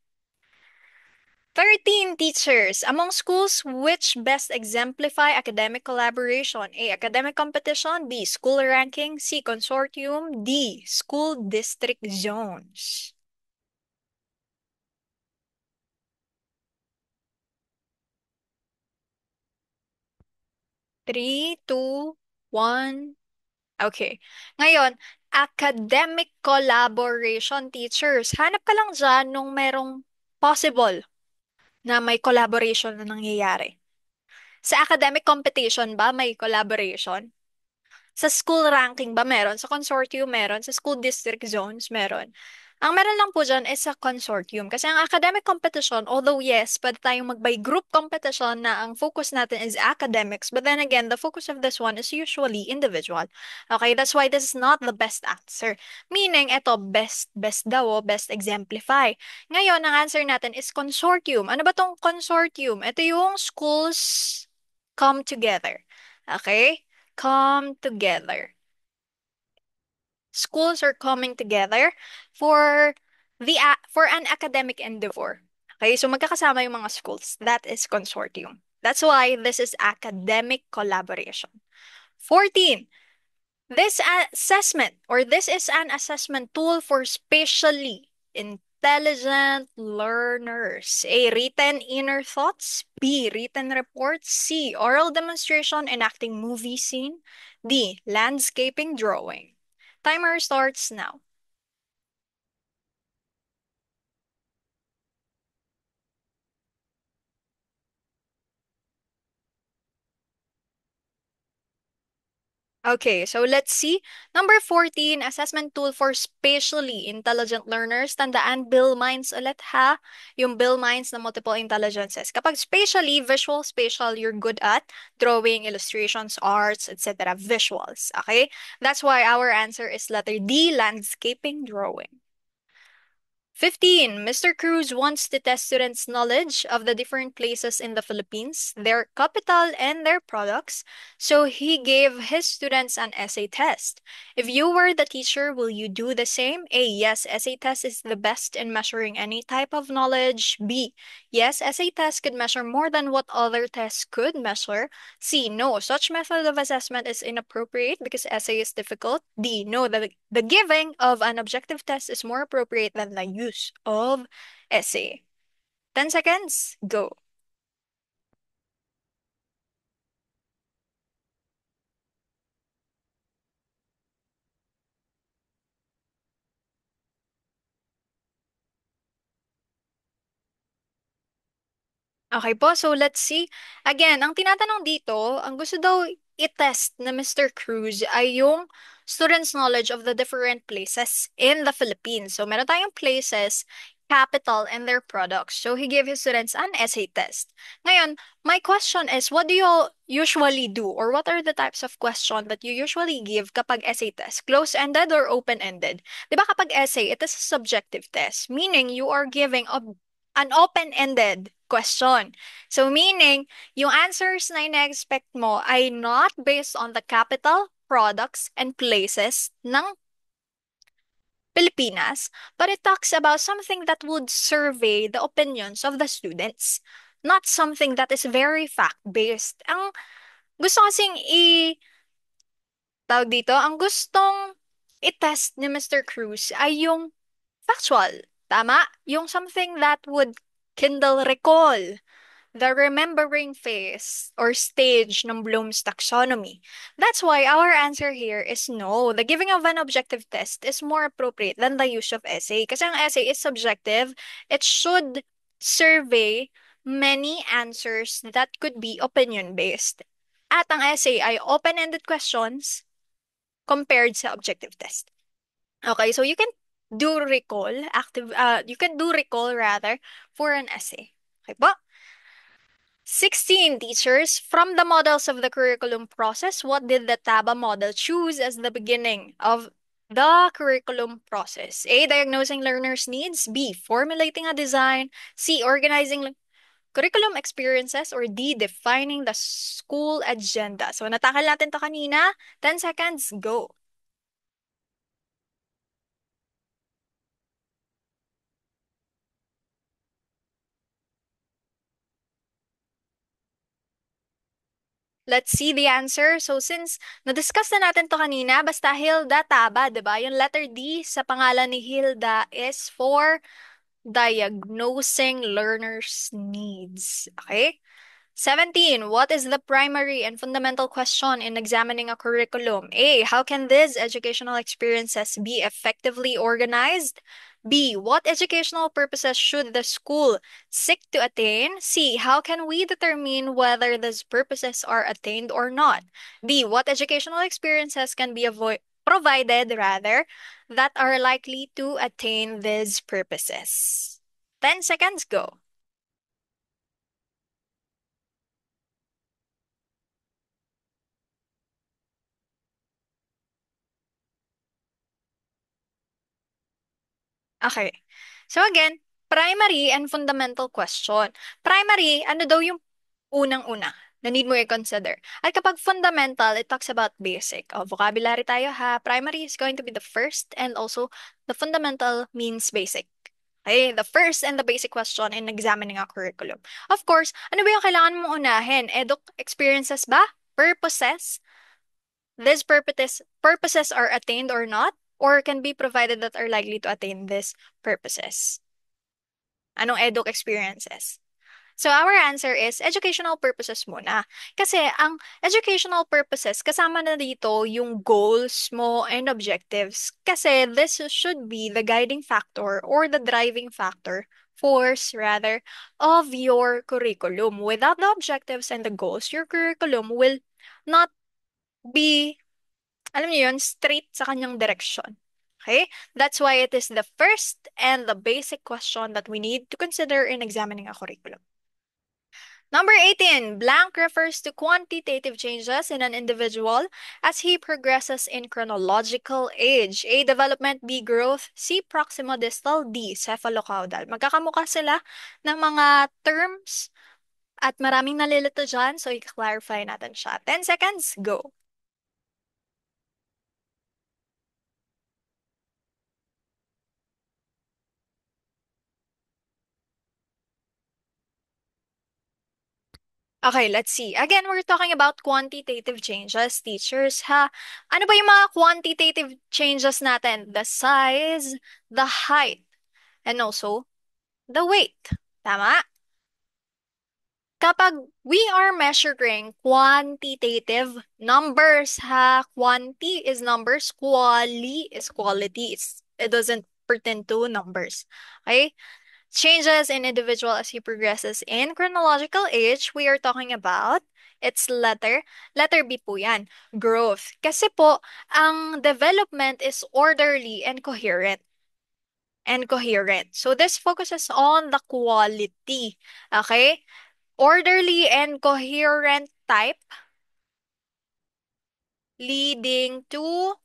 13 teachers among schools which best exemplify academic collaboration. A. Academic competition. B. School ranking. C. Consortium. D. School district zones. 3, 2, 1. Okay. Ngayon, academic collaboration teachers. Hanap ka lang dyan nung merong possible na may collaboration na nangyayari. Sa academic competition ba may collaboration? Sa school ranking ba meron? Sa consortium meron? Sa school district zones meron? Ang meron lang po dyan is sa consortium. Kasi ang academic competition, although yes, pwede tayong mag-by group competition na ang focus natin is academics, but then again, the focus of this one is usually individual. Okay, that's why this is not the best answer. Meaning, ito, best daw, best exemplify. Ngayon, ang answer natin is consortium. Ano ba tong consortium? Ito yung schools come together. Okay? Come together. Schools are coming together for for an academic endeavor. Okay, so magkakasama yung mga schools. That is consortium. That's why this is academic collaboration. 14. This is an assessment tool for specially intelligent learners. A. Written inner thoughts. B. Written reports. C. Oral demonstration enacting movie scene. D. Landscaping drawing. Timer starts now. Okay, so let's see. Number 14, assessment tool for spatially intelligent learners. Tandaan, Bill Minds ulit ha. Yung Bill Minds na multiple intelligences. Kapag spatially, visual, spatial, you're good at drawing, illustrations, arts, etc. Visuals, okay? That's why our answer is letter D, landscaping drawing. 15. Mr. Cruz wants to test students' knowledge of the different places in the Philippines, their capital, and their products. So he gave his students an essay test. If you were the teacher, will you do the same? A. Yes, essay test is the best in measuring any type of knowledge. B. Yes, essay test could measure more than what other tests could measure. C. No, such method of assessment is inappropriate because essay is difficult. D. No, the giving of an objective test is more appropriate than the use of essay. 10 seconds, go. Okay po, so let's see. Again, ang tinatanong dito, ang gusto daw i-test na Mr. Cruz ay yung students' knowledge of the different places in the Philippines. So meron tayong places, capital, and their products. So he gave his students an essay test. Ngayon, my question is, what do you usually do? Or what are the types of question that you usually give kapag essay test? Close-ended or open-ended? Di ba kapag essay, it is a subjective test, meaning you are giving an open-ended question. So meaning, yung answers na ina-expect mo ay not based on the capital, products, and places ng Pilipinas, but it talks about something that would survey the opinions of the students, not something that is very fact-based. Ang gusto kasing tawag dito, ang gustong i-test ni Mr. Cruz ay yung factual. Tama? Yung something that would kindle recall the remembering phase or stage ng Bloom's taxonomy. That's why our answer here is no. The giving of an objective test is more appropriate than the use of essay. Kasi ang essay is subjective. It should survey many answers that could be opinion-based. At ang essay ay open-ended questions compared sa objective test. Okay, so you can do recall, you can do recall rather for an essay. Okay po? 16 teachers. From the models of the curriculum process, what did the TABA model choose as the beginning of the curriculum process? A. Diagnosing learners' needs. B. Formulating a design. C. Organizing curriculum experiences. Or D. Defining the school agenda. So, natakal natin to kanina. 10 seconds, go. Let's see the answer. So, since na-discuss na natin to kanina, basta Hilda Taba, di ba? Yung letter D sa pangalan ni Hilda is for diagnosing learners' needs. Okay? 17. What is the primary and fundamental question in examining a curriculum? A. How can these educational experiences be effectively organized? B. What educational purposes should the school seek to attain? C. How can we determine whether these purposes are attained or not? D. What educational experiences can be provided rather that are likely to attain these purposes? 10 seconds, go. Okay. So again, primary and fundamental question. Primary, ano daw yung unang-una na need mo i-consider? At kapag fundamental, it talks about basic. Vocabulary tayo ha. Primary is going to be the first and also the fundamental means basic. Okay, the first and the basic question in examining a curriculum. Of course, ano ba yung kailangan mong unahin? Experiences ba? Purposes? These purposes are attained or not, or can be provided that are likely to attain these purposes. Anong eduk experiences? So our answer is educational purposes muna. Kasi ang educational purposes, kasama na dito yung goals mo and objectives. Kasi this should be the guiding factor or the driving factor, force rather, of your curriculum. Without the objectives and the goals, your curriculum will not be Alam niyo yun, straight sa kanyang direksyon. Okay? That's why it is the first and the basic question that we need to consider in examining a curriculum. Number 18, blank refers to quantitative changes in an individual as he progresses in chronological age. A, development; B, growth; C, proximodistal; D, cephalocaudal. Magkakamukha sila ng mga terms at maraming nalilito dyan, so i-clarify natin siya. 10 seconds, go. Okay, let's see. Again, we're talking about quantitative changes, teachers, ha? Ano ba yung mga quantitative changes natin? The size, the height, and also the weight. Tama? Kapag we are measuring quantitative numbers, ha? Quanti is numbers, quali is quality. It doesn't pertain to numbers. Okay? Changes in individual as he progresses in chronological age, we are talking about its letter B po yan, growth. Kasi po, ang development is orderly and coherent. So this focuses on the quality. Okay? Orderly and coherent type leading to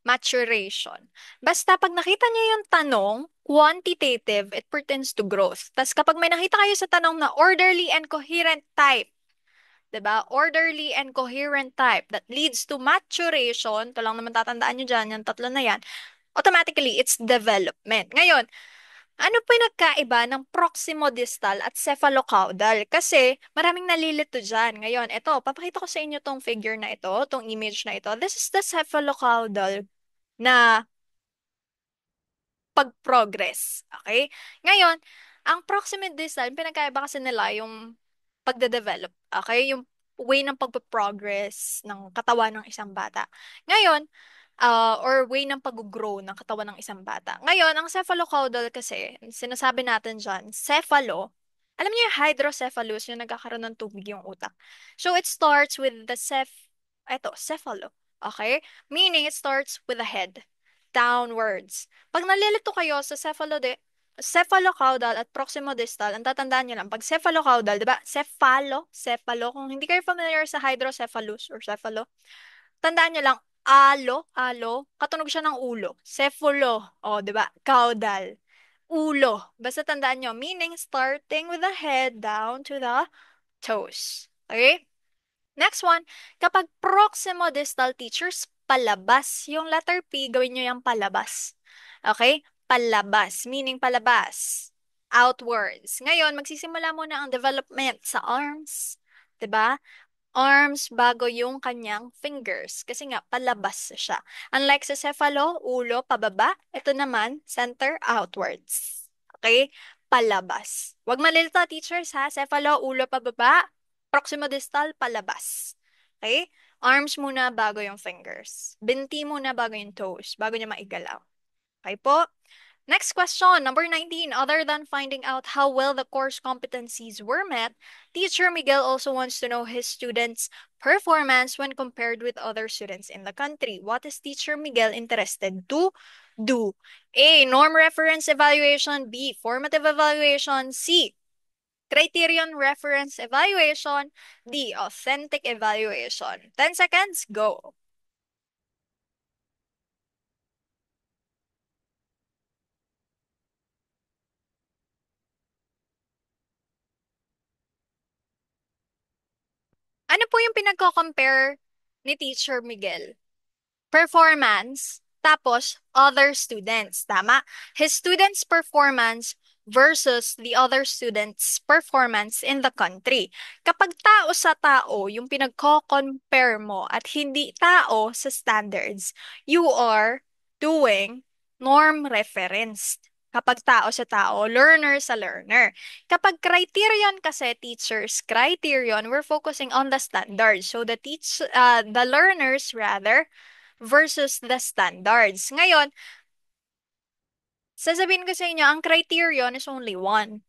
maturation. Basta pag nakita niyo yung tanong, quantitative, it pertains to growth. Tapos kapag may nakita kayo sa tanong na orderly and coherent type, 'di ba? Orderly and coherent type that leads to maturation, ito lang naman tatandaan niyo dyan, yung tatlo na yan, automatically, it's development. Ngayon, ano pinagkaiba ng proximodistal at cephalocaudal? Kasi maraming nalilito dyan. Ngayon, ito, papakita ko sa inyo tong figure na ito, tong image na ito. This is the cephalocaudal na pag-progress. Okay? Ngayon, ang proximate distal, pinagkaiba kasi nila yung pagde-develop. Okay? Yung way ng pag-progress ng katawan ng isang bata. Ngayon, or way ng pag-grow ng katawan ng isang bata. Ngayon, ang cephalocaudal kasi, sinasabi natin dyan, cephalo, alam niyo yung hydrocephalus, yung nagkakaroon ng tubig yung utak. So, it starts with the cephalo. Okay? Meaning, it starts with the head, downwards. Pag nalilito kayo sa cephalocaudal at proximodistal, ang tatandaan nyo lang, pag cephalocaudal, di ba? Cephalo. Kung hindi kayo familiar sa hydrocephalus or cephalo, tandaan nyo lang, alo, katunog siya ng ulo. Cephalo, o, di ba? Caudal. Ulo. Basta tandaan nyo, meaning starting with the head down to the toes. Okay? Next one, kapag proximodistal teachers, palabas. Yung letter P, gawin nyo yung palabas. Okay? Palabas, meaning palabas. Outwards. Ngayon, magsisimula muna ang development sa arms. 'Di ba? Arms bago yung kanyang fingers. Kasi nga, palabas siya. Unlike sa cephalo, ulo, pababa. Ito naman, center, outwards. Okay? Palabas. Huwag malilito, teachers, ha? Cephalo, ulo, pababa. Proximodistal, palabas. Okay? Arms muna bago yung fingers. Binti muna bago yung toes, bago niya maigalaw. Okay po? Next question, number 19. Other than finding out how well the course competencies were met, Teacher Miguel also wants to know his students' performance when compared with other students in the country. What is Teacher Miguel interested to do? A. Norm reference evaluation. B. Formative evaluation. C. Criterion reference evaluation. D. Authentic evaluation. 10 seconds, go. Ano po yung pinagko-compare ni Teacher Miguel? Performance, tapos other students. Tama? His students' performance versus the other students' performance in the country. Kapag tao sa tao, yung pinagko-compare mo at hindi tao sa standards, you are doing norm reference. Kapag tao sa tao, learner sa learner. Kapag criterion kasi, teachers, criterion, we're focusing on the standards. So the learners rather, versus the standards. Ngayon, sasabihin ko sa inyo, ang criterion is only one.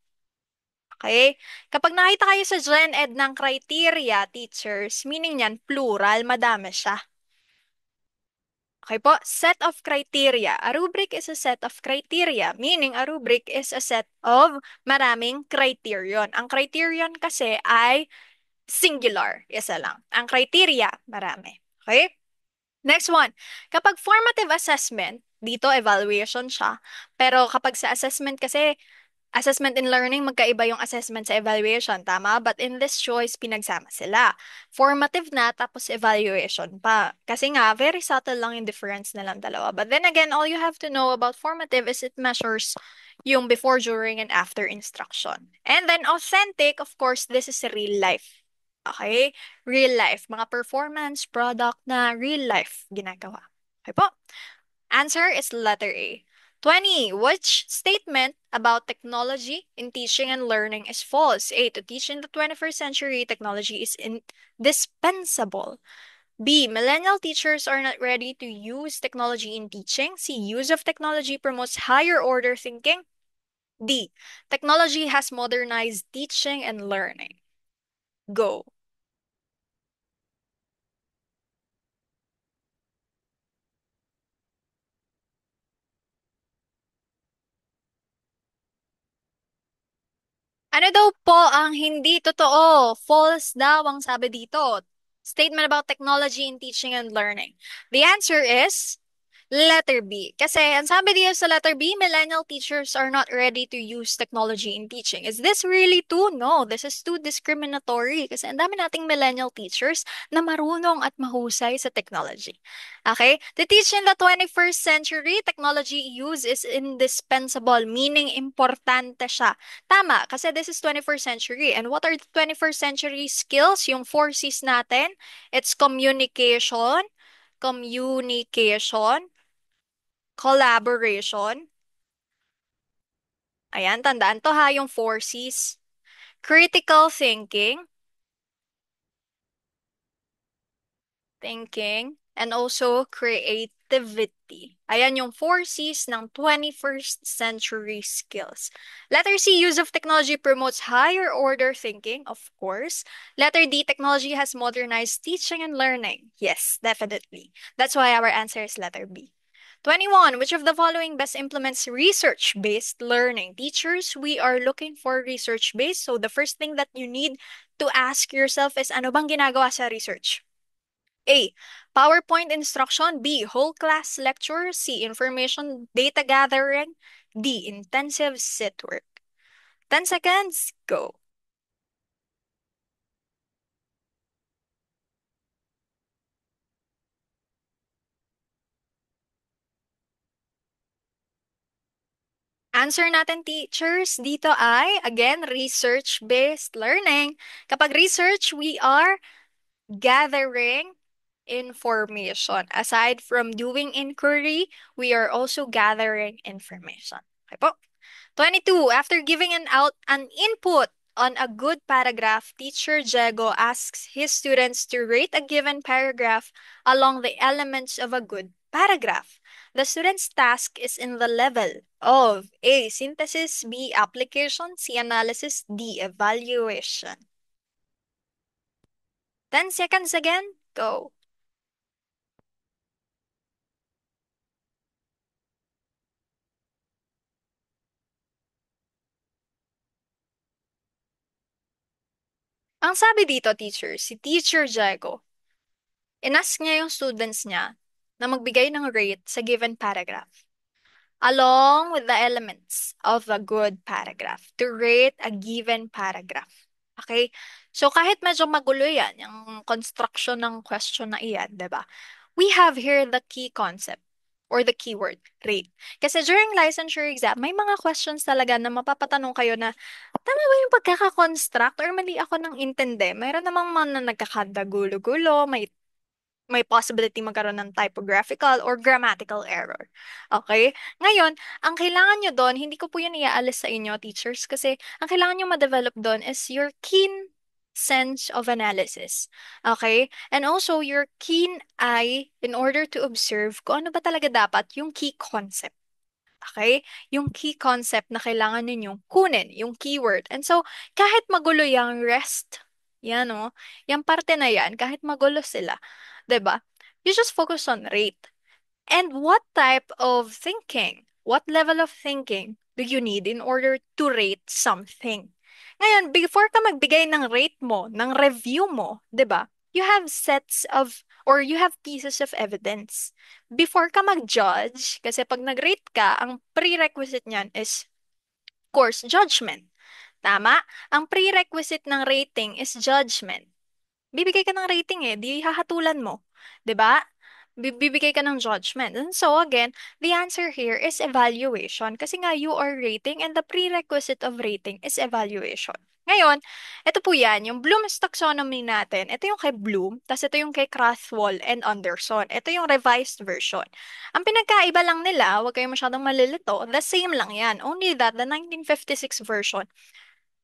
Okay? Kapag nakita kayo sa Gen Ed ng criteria, teachers, meaning niyan, plural, madami siya. Okay po, set of criteria. A rubric is a set of criteria, meaning a rubric is a set of maraming criterion. Ang criterion kasi ay singular, isa lang. Ang criteria, marami. Okay? Next one. Kapag formative assessment, dito evaluation siya. Pero kapag sa assessment kasi, assessment in learning, magkaiba yung assessment sa evaluation, tama? But in this choice, pinagsama sila. Formative na, tapos evaluation pa. Kasi nga, very subtle lang yung difference na lang dalawa. But then again, all you have to know about formative is it measures yung before, during, and after instruction. And then authentic, of course, this is real life. Okay? Real life. Mga performance, product na real life ginagawa. Okay po? Answer is letter A. 20. Which statement about technology in teaching and learning is false? A. To teach in the 21st century, technology is indispensable. B. Millennial teachers are not ready to use technology in teaching. C. Use of technology promotes higher order thinking. D. Technology has modernized teaching and learning. Go. Ano daw po ang hindi totoo? False daw ang sabi dito. Statement about technology in teaching and learning. The answer is letter B. Kasi ang sabi dito sa letter B, millennial teachers are not ready to use technology in teaching. Is this really too? No, this is too discriminatory. Kasi ang dami nating millennial teachers na marunong at mahusay sa technology. Okay? To teach in the 21st century, technology use is indispensable, meaning importante siya. Tama, kasi this is 21st century. And what are the 21st century skills? Yung four C's natin, it's communication, collaboration. Ayan, tandaan to ha, yung four C's. Critical thinking, and also creativity. Ayan yung four C's ng 21st century skills. Letter C, use of technology promotes higher order thinking, of course. Letter D, technology has modernized teaching and learning. Yes, definitely. That's why our answer is letter B. 21. Which of the following best implements research-based learning? Teachers, we are looking for research-based. So the first thing that you need to ask yourself is ano bang ginagawa sa research? A. PowerPoint instruction. B. Whole class lecture. C. Information data gathering. D. Intensive sit work. 10 seconds. Go. Answer natin, teachers, dito ay, again, research-based learning. Kapag research, we are gathering information. Aside from doing inquiry, we are also gathering information. Okay po? 22. After giving an input on a good paragraph, teacher Diego asks his students to rate a given paragraph along the elements of a good paragraph. The student's task is in the level of A. Synthesis, B. Application, C. Analysis, D. Evaluation. 10 seconds again. Go. Ang sabi dito, teacher, si Teacher Diego, inask niya yung students niya na magbigay ng rate sa given paragraph, along with the elements of a good paragraph, to rate a given paragraph. Okay? So kahit medyo magulo yan, yung construction ng question na iyan, di ba? We have here the key concept or the keyword, rate. Kasi during licensure exam, may mga questions talaga na mapapatanong kayo na, tama ba yung pagkakakonstruct or mali ako ng intindi? Mayroon namang mga na nagkakadagulo-gulo, may possibility magkaroon ng typographical or grammatical error. Okay? Ngayon, ang kailangan nyo doon, hindi ko po yun iaalis sa inyo, teachers, kasi ang kailangan nyo ma-develop doon is your keen sense of analysis. Okay? And also, your keen eye in order to observe kung ano ba talaga dapat yung key concept. Okay? Yung key concept na kailangan ninyong kunin, yung keyword. And so, kahit magulo yung rest, yan o, yung parte na yan, kahit magulo sila, 'di ba? You just focus on rate. And what type of thinking, what level of thinking do you need in order to rate something? Ngayon, before ka magbigay ng rate mo, ng review mo, 'di ba? You have sets of or you have pieces of evidence. Before ka mag-judge, kasi pag nag-rate ka, ang prerequisite niyan is, of course, judgment. Tama? Ang prerequisite ng rating is judgment. Bibigay ka ng rating di hahatulan mo. 'Di ba? Bibigay ka ng judgment. And so again, the answer here is evaluation. Kasi nga you are rating and the prerequisite of rating is evaluation. Ngayon, ito po yan, yung Bloom's taxonomy natin. Ito yung kay Bloom, tapos ito yung kay Krathwohl and Anderson. Ito yung revised version. Ang pinagkaiba lang nila, huwag kayong masyadong malilito, the same lang yan. Only that the 1956 version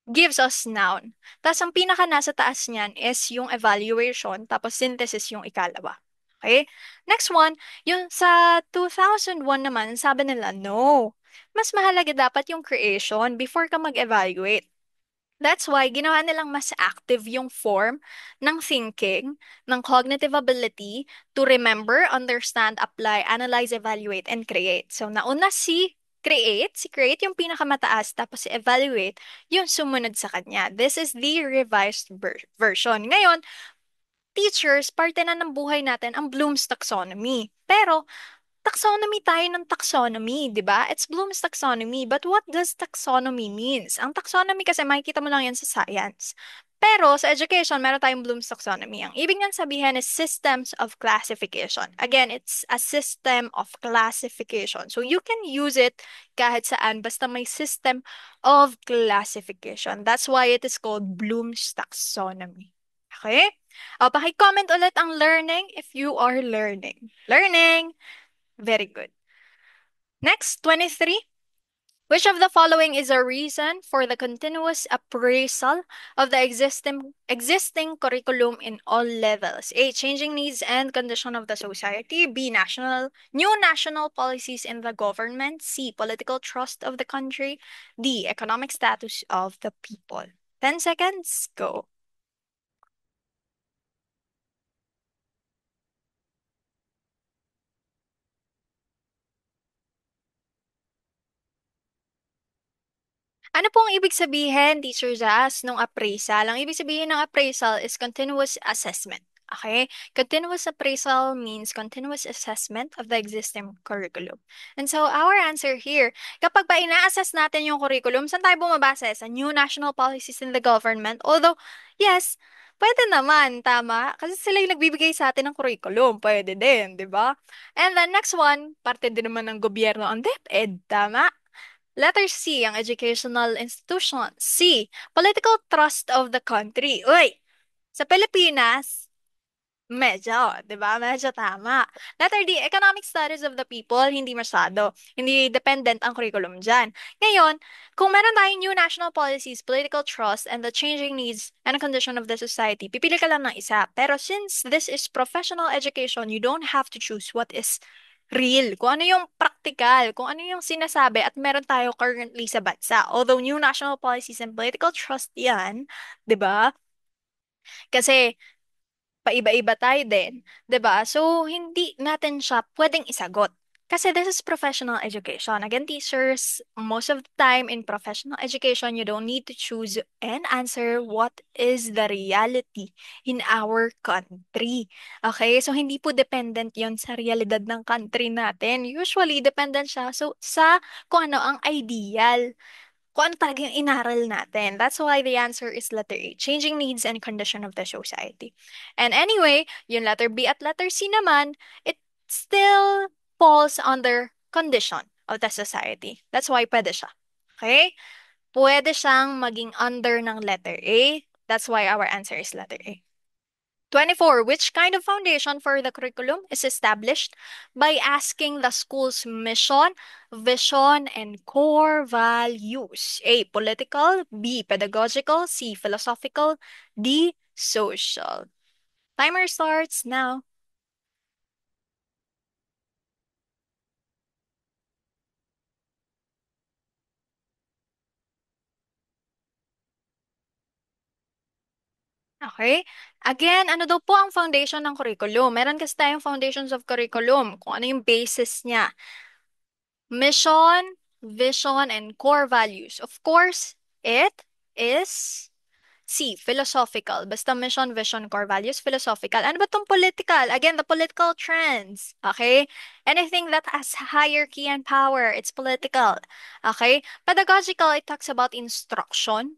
gives us noun. Tapos ang pinaka nasa taas niyan is yung evaluation, tapos synthesis yung ikalawa. Okay? Next one, yung sa 2001 naman, sabi nila, no. Mas mahalaga dapat yung creation before ka mag-evaluate. That's why ginawa nilang mas active yung form ng thinking, ng cognitive ability to remember, understand, apply, analyze, evaluate, and create. So nauna si create yung pinakamataas, tapos si evaluate yung sumunod sa kanya. This is the revised version. Ngayon, teachers, parte na ng buhay natin ang Bloom's taxonomy. Pero taxonomy tayo ng taxonomy, di ba? It's Bloom's taxonomy. But what does taxonomy means? Ang taxonomy kasi makikita mo lang yan sa science. Pero sa education, meron tayong Bloom's taxonomy. Ang ibig niyan sabihin is systems of classification. Again, it's a system of classification. So you can use it kahit saan, basta may system of classification. That's why it is called Bloom's taxonomy. Okay? O, paki-comment ulit ang learning if you are learning. Learning! Very good. Next, 23. Which of the following is a reason for the continuous appraisal of the existing curriculum in all levels? A. Changing needs and condition of the society. B. New national policies in the government. C. Political trust of the country. D. Economic status of the people. 10 seconds, go. Ano pong ibig sabihin, Teacher Jazz, ng appraisal? Ang ibig sabihin ng appraisal is continuous assessment. Okay? Continuous appraisal means continuous assessment of the existing curriculum. And so, our answer here, kapag ba ina-assess natin yung curriculum, saan tayo bumabase? Sa new national policies in the government? Although, yes, pwede naman, tama? Kasi sila yung nagbibigay sa atin ng curriculum. Pwede din, di ba? And the next one, parte din naman ng gobyerno ang DepEd, tama? Letter C, ang educational institution. C, political trust of the country. Uy, sa Pilipinas, medyo, di ba? Medyo tama. Letter D, economic studies of the people, hindi masyado. Hindi dependent ang curriculum dyan. Ngayon, kung meron tayong new national policies, political trust, and the changing needs and condition of the society, pipili ka lang ng isa. Pero since this is professional education, you don't have to choose what is real, kung ano yung practical, kung ano yung sinasabi at meron tayo currently sa bansa. Although new national policies and political trust yan, di ba? Kasi paiba-iba tayo din, 'di ba? So hindi natin siya pwedeng isagot. Kasi this is professional education. Again, teachers, most of the time in professional education, you don't need to choose and answer what is the reality in our country. Okay? So, hindi po dependent yon sa realidad ng country natin. Usually, dependent siya sa kung ano ang ideal, kung ano talaga yung inaral natin. That's why the answer is letter A, changing needs and condition of the society. And anyway, yung letter B at letter C naman, it still falls under condition of the society. That's why pwede siya. Okay? Pwede siyang maging under ng letter A. That's why our answer is letter A. 24. Which kind of foundation for the curriculum is established by asking the school's mission, vision, and core values? A. Political. B. Pedagogical. C. Philosophical. D. Social. Timer starts now. Okay? Again, ano daw po ang foundation ng curriculum? Meron kasi tayong foundations of curriculum, kung ano yung basis niya. Mission, vision, and core values. Of course, it is C, philosophical. Basta mission, vision, core values, philosophical. Ano ba tong political? Again, the political trends. Okay? Anything that has hierarchy and power, it's political. Okay? Pedagogical, it talks about instruction.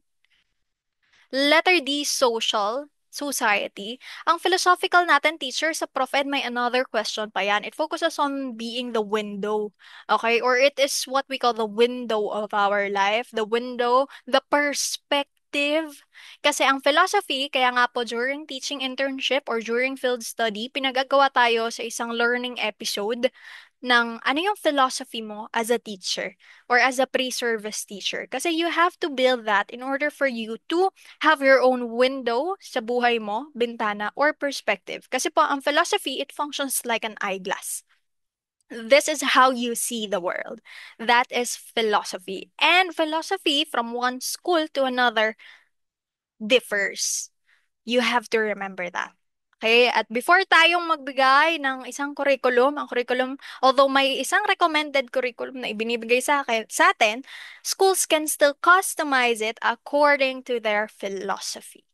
Letter D, social, society. Ang philosophical natin, teacher, sa Prof. Ed, may another question pa yan. It focuses on being the window. Okay? Or it is what we call the window of our life. The window, the perspective. Kasi ang philosophy, kaya nga po during teaching internship or during field study, pinagagawa tayo sa isang learning episode ng ano yung philosophy mo as a teacher or as a pre-service teacher. Kasi you have to build that in order for you to have your own window sa buhay mo, bintana, or perspective. Kasi po, ang philosophy, it functions like an eyeglass. This is how you see the world. That is philosophy. And philosophy from one school to another differs. You have to remember that. Okay? At before tayong magbigay ng isang curriculum, ang curriculum, although may isang recommended curriculum na ibinibigay sa atin, schools can still customize it according to their philosophy.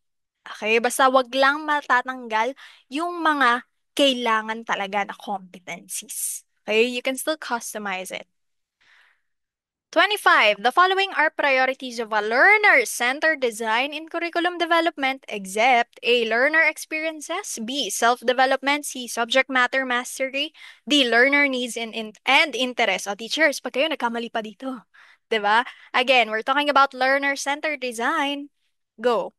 Okay? Basta wag lang matatanggal yung mga kailangan talaga na competencies. Okay? You can still customize it. 25. The following are priorities of a learner-centered design in curriculum development, except A. Learner experiences, B. Self-development, C. Subject matter mastery, D. Learner needs and interest. O teachers, pag kayo nagkamali pa dito. 'Di ba? Again, we're talking about learner-centered design. Go.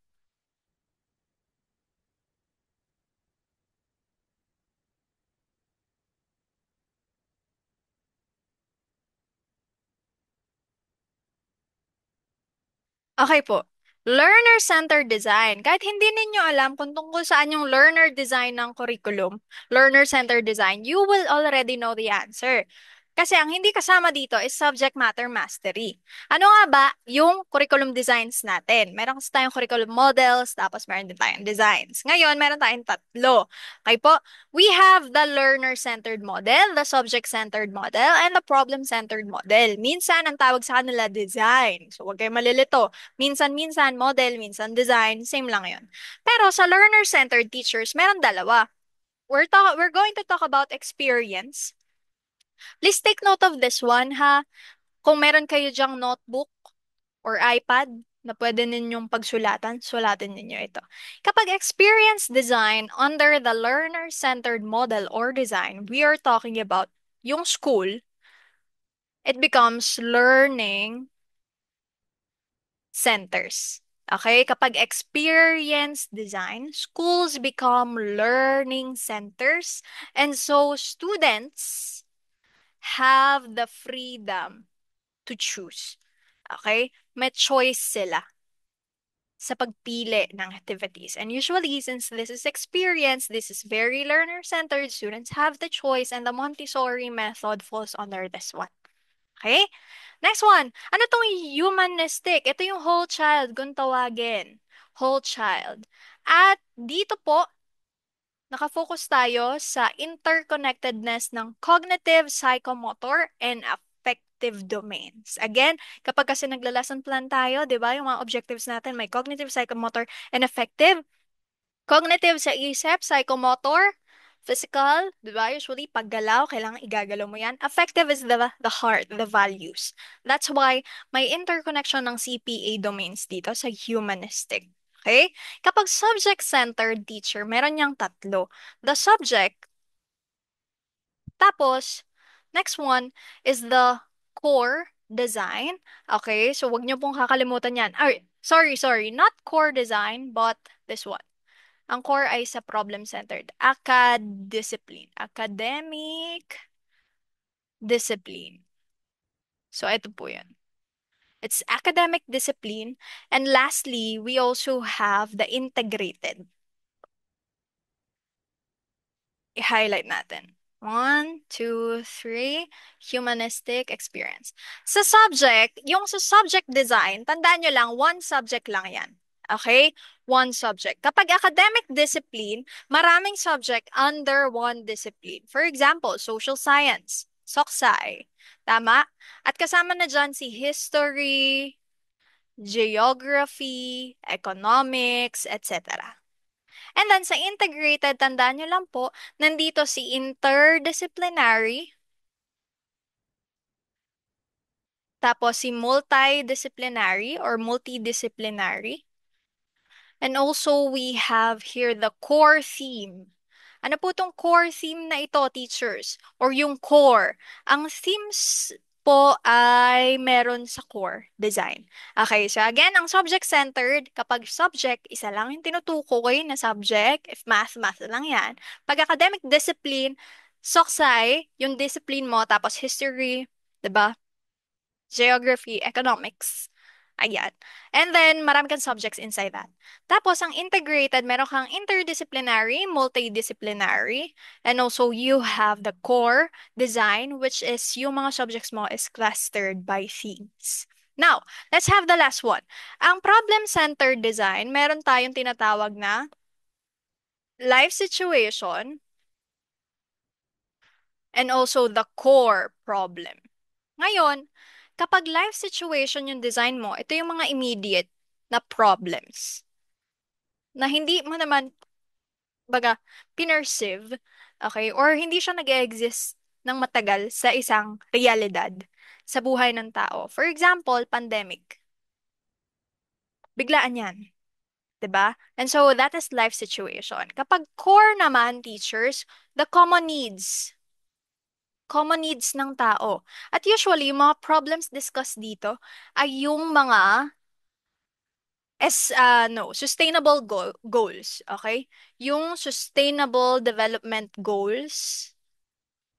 Okay po. Learner-centered design. Kahit hindi ninyo alam kung tungkol saan yung learner design ng curriculum, learner-centered design, you will already know the answer. Kasi ang hindi kasama dito is subject matter mastery. Ano nga ba yung curriculum designs natin? Meron kasi tayong curriculum models, tapos meron din tayong designs. Ngayon, meron tayong tatlo. Okay po? We have the learner-centered model, the subject-centered model, and the problem-centered model. Minsan, ang tawag sa kanila design. So, huwag kayong malilito. Minsan-minsan model, minsan design, same lang yun. Pero sa learner-centered teachers, meron dalawa. We're going to talk about experience. Please take note of this one, ha? Kung meron kayo dyang notebook or iPad na pwede ninyong pagsulatan, sulatin ninyo ito. Kapag experience design under the learner-centered model or design, we are talking about yung school, it becomes learning centers. Okay? Kapag experience design, schools become learning centers. And so students have the freedom to choose. Okay? May choice sila sa pagpili ng activities. And usually, since this is experience, this is very learner-centered, students have the choice and the Montessori method falls under this one. Okay? Next one. Ano tong humanistic? Ito yung whole child kung tawagin. Whole child. At dito po, nakafocus tayo sa interconnectedness ng cognitive, psychomotor, and affective domains. Again, kapag kasi nagla-lesson plan tayo, di ba, yung mga objectives natin, may cognitive, psychomotor, and affective. Cognitive sa isip, psychomotor, physical, di ba? Usually, paggalaw, kailangan igagalaw mo yan. Affective is the heart, the values. That's why may interconnection ng CPA domains dito sa humanistic. Okay? Kapag subject-centered teacher, meron niyang tatlo. The subject, tapos, next one is the core design. Okay? So, wag niyo pong kakalimutan yan. Ay, sorry, not core design, but this one. Ang core ay sa problem-centered. Discipline. Academic discipline. So, ito po yun. It's academic discipline. And lastly, we also have the integrated. I-highlight natin. One, two, three, humanistic experience. Sa subject, yung sa subject design, tandaan nyo lang, one subject lang yan. Okay? One subject. Kapag academic discipline, maraming subject under one discipline. For example, social science, SOCSI. Tama? At kasama na dyan si history, geography, economics, etc. And then sa integrated, tandaan nyo lang po, nandito si interdisciplinary, tapos si multidisciplinary or multidisciplinary. And also we have here the core theme. Ano po tong core theme na ito, teachers? Or yung core? Ang themes po ay meron sa core design. Okay, so again, ang subject-centered, kapag subject, isa lang yung tinutukoy na subject. If math, math lang yan. Pag academic discipline, soksay, yung discipline mo, tapos history, 'di ba? Geography, economics. Ayan. And then, marami kang subjects inside that. Tapos, ang integrated, meron kang interdisciplinary, multidisciplinary, and also you have the core design, which is yung mga subjects mo is clustered by themes. Now, let's have the last one. Ang problem-centered design, meron tayong tinatawag na life situation and also the core problem. Ngayon, kapag life situation yung design mo, ito yung mga immediate na problems na hindi mo naman, baga, pinerceive, okay, or hindi siya nag-exist ng matagal sa isang realidad sa buhay ng tao. For example, pandemic. Biglaan yan. 'Di ba? And so, that is life situation. Kapag core naman, teachers, the common needs ng tao. At usually, yung mga problems discussed dito ay yung mga sustainable goals, okay? Yung sustainable development goals,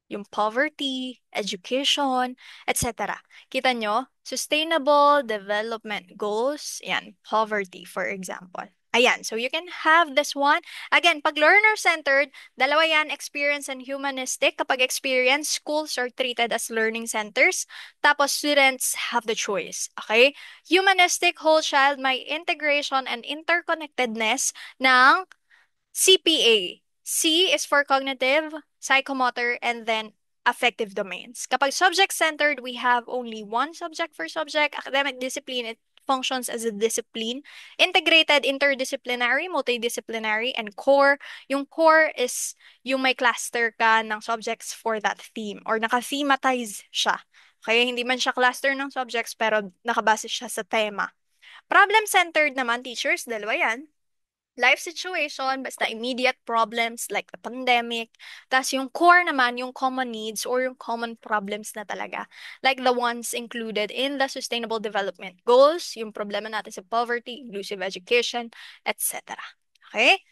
yung poverty, education, etc. Kita nyo? Sustainable development goals, yan, poverty, for example. Ayan, so you can have this one. Again, pag learner-centered, dalawa yan, experience and humanistic. Kapag experience, schools are treated as learning centers. Tapos students have the choice, okay? Humanistic, whole child, may integration and interconnectedness ng CPA. C is for cognitive, psychomotor, and then affective domains. Kapag subject-centered, we have only one subject for subject. Academic discipline, it functions as a discipline. Integrated, interdisciplinary, multidisciplinary, and core. Yung core is yung may cluster ka ng subjects for that theme or naka-thematize siya. Kaya hindi man siya cluster ng subjects pero nakabase siya sa tema. Problem-centered naman, teachers, dalawa yan. Life situation, basta immediate problems like the pandemic. Tapos yung core naman, yung common needs or yung common problems na talaga. Like the ones included in the Sustainable Development Goals, yung problema natin sa poverty, inclusive education, etc. Okay?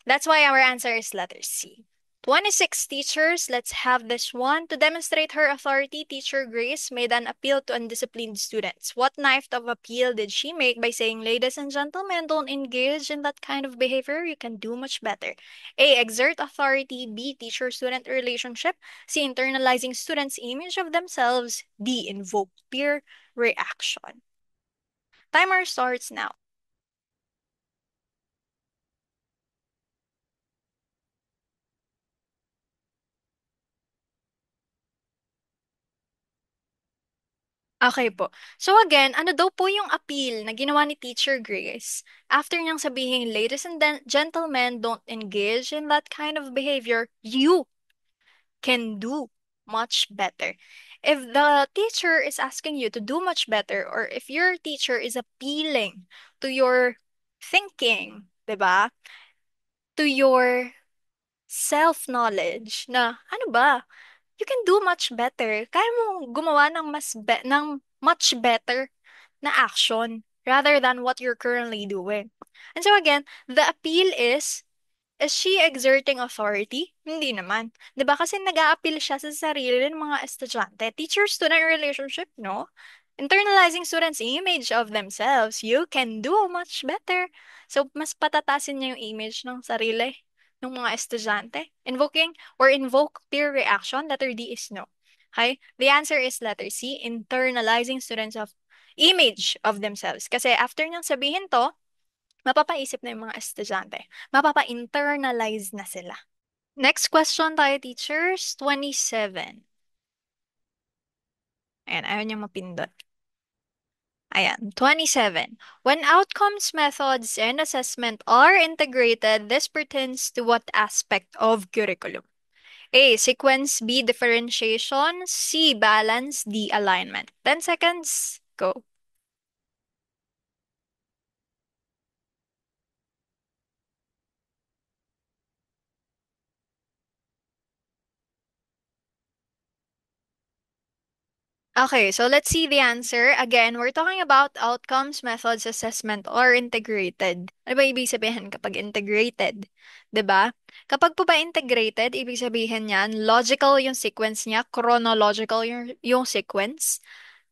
That's why our answer is letter C. 26 teachers, let's have this one. To demonstrate her authority, Teacher Grace made an appeal to undisciplined students. What knife of appeal did she make by saying, ladies and gentlemen, don't engage in that kind of behavior. You can do much better. A. Exert authority. B. Teacher-student relationship. C. Internalizing students' image of themselves. D. Invoke peer reaction. Timer starts now. Okay po. So again, ano daw po yung appeal na ginawa ni Teacher Grace after niyang sabihin, ladies and gentlemen, don't engage in that kind of behavior. You can do much better. If the teacher is asking you to do much better, or if your teacher is appealing to your thinking, 'di ba? To your self-knowledge na, ano ba? You can do much better. Kaya mo gumawa ng ng much better na action rather than what you're currently doing. And so again, the appeal is she exerting authority? Hindi naman. 'Di ba? Kasi nag-a-appeal siya sa sarili ng mga estudyante. Teacher-student relationship, no? Internalizing students' image of themselves. You can do much better. So, mas patatasin niya yung image ng sarili ng mga estudyante. Invoking or invoke peer reaction. Letter D is no. Okay? The answer is letter C, internalizing students of image of themselves. Kasi after niyang sabihin to, Mapapaisip na yung mga estudyante. Mapapa-internalize na sila. Next question tayo, teachers. 27. Ayan, ayaw niyang mapindot. Ayan, 27. When outcomes, methods, and assessment are integrated, this pertains to what aspect of curriculum? A. Sequence. B. Differentiation. C. Balance. D. Alignment. 10 seconds. Go. Okay, so let's see the answer. Again, we're talking about outcomes, methods, assessment, or integrated. Ano ba ibig sabihin kapag integrated? 'Di ba? Kapag po ba integrated, ibig sabihin niyan, logical yung sequence niya, chronological yung sequence.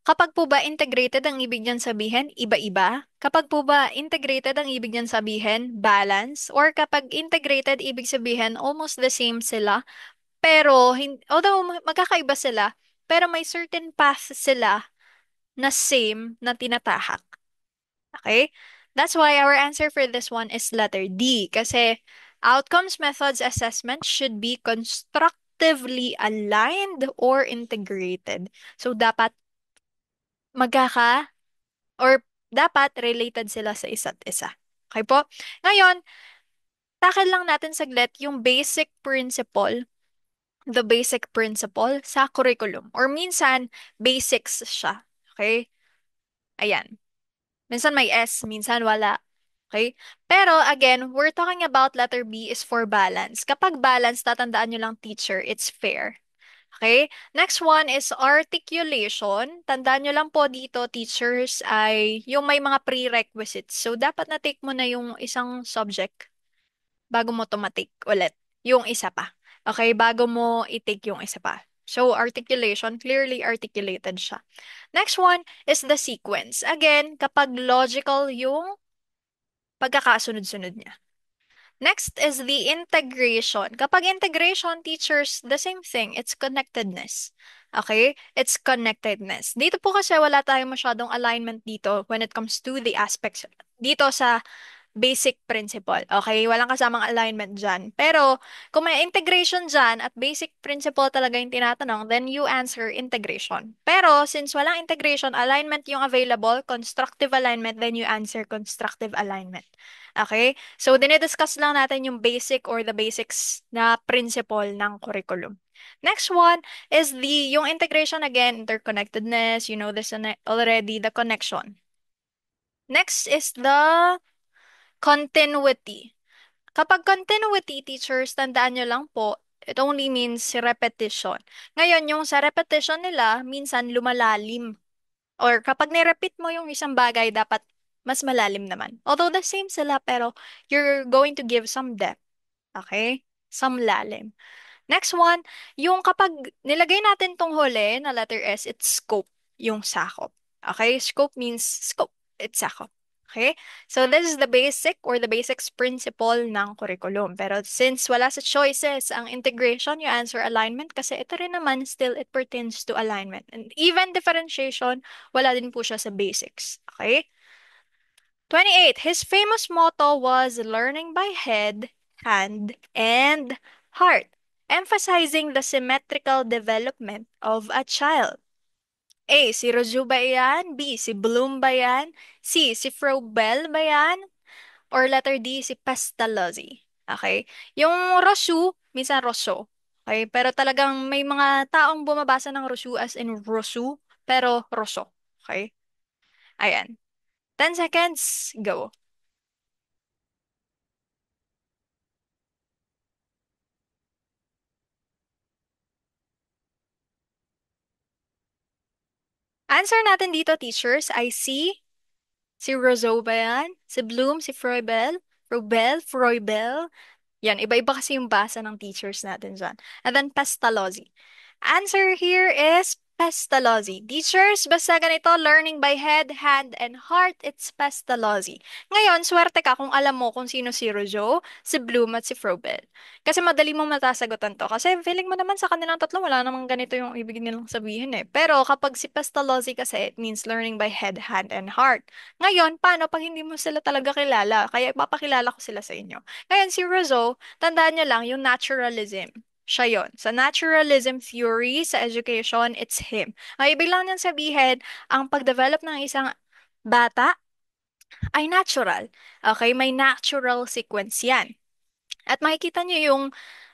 Kapag po ba integrated, ang ibig niyan sabihin, iba-iba. Kapag po ba integrated, ang ibig niyan sabihin, balance. Or kapag integrated, ibig sabihin, almost the same sila. Pero, although magkakaiba sila, pero may certain path sila na same na tinatahak. Okay? That's why our answer for this one is letter D. Kasi outcomes, methods, assessment should be constructively aligned or integrated. So, dapat magkaka or dapat related sila sa isa't isa. Okay po? Ngayon, takil lang natin saglit yung the basic principle sa curriculum. Or minsan, basics siya. Okay? Ayan. Minsan may S, minsan wala. Okay? Pero again, we're talking about letter B is for balance. Kapag balance, tatandaan nyo lang teacher, it's fair. Okay? Next one is articulation. Tandaan nyo lang po dito, teachers, ay yung may mga prerequisites. So, dapat na-take mo na yung isang subject bago mo tumatik ulit yung isa pa. Okay? Bago mo i-take yung isa pa. So, articulation, clearly articulated siya. Next one is the sequence. Again, kapag logical yung pagkakasunod-sunod niya. Next is the integration. Kapag integration, teachers, the same thing. It's connectedness. Okay? It's connectedness. Dito po kasi wala tayong masyadong alignment dito when it comes to the aspects. Dito sa basic principle. Okay? Walang kasamang alignment dyan. Pero, kung may integration dyan at basic principle talaga yung tinatanong, then you answer integration. Pero, since walang integration, alignment yung available, constructive alignment, then you answer constructive alignment. Okay? So, dinidiscuss lang natin yung basic or the basics na principle ng curriculum. Next one is yung integration again, interconnectedness, you know this already, the connection. Next is the continuity. Kapag continuity, teachers, tandaan nyo lang po, it only means repetition. Ngayon, yung sa repetition nila, minsan lumalalim. Or kapag ni-repeat mo yung isang bagay, dapat mas malalim naman. Although the same sila, pero you're going to give some depth. Okay? Some lalim. Next one, yung kapag nilagay natin tong huli na letter S, it's scope, yung sakop. Okay? Scope means scope. It's sakop. Okay? So this is the basic or the basics principle ng curriculum. Pero since wala sa choices ang integration, you answer alignment kasi ito rin naman still it pertains to alignment. And even differentiation, wala din po siya sa basics. Okay? 28. His famous motto was learning by head, hand, and heart, emphasizing the symmetrical development of a child. A. Si Roju ba yan? B. Si Bloom ba yan? C. Si Froebel ba yan? Or letter D. Si Pestalozzi. Okay? Yung Rosu, minsan Rosso. Okay? Pero talagang may mga taong bumabasa ng Rosu as in Rosu, pero Rosso. Okay? Ayan. 10 seconds, go. Answer natin dito, teachers, ay si Rousseau ba yan? Si Bloom, si Froebel. Yan, iba-iba kasi yung basa ng teachers natin dyan. And then Pestalozzi. Answer here is pestalozzi. Teachers, basta ganito, learning by head, hand, and heart, it's pestalozzi. Ngayon, swerte ka kung alam mo kung sino si Rojo, si Bloom, at si Frobel. Kasi madali mo matasagutan to. Kasi feeling mo naman sa kanilang tatlo, wala namang ganito yung ibig nilang sabihin eh. Pero kapag si pestalozzi kasi, it means learning by head, hand, and heart. Ngayon, paano pag hindi mo sila talaga kilala? Kaya ipapakilala ko sila sa inyo. Ngayon, si Rojo, tandaan nyo lang yung naturalism. Siya yon. Sa naturalism theory, sa education, it's him. Ang ibig lang niyang sabihin, ang pag-develop ng isang bata ay natural. Okay, may natural sequence yan. At makikita niyo yung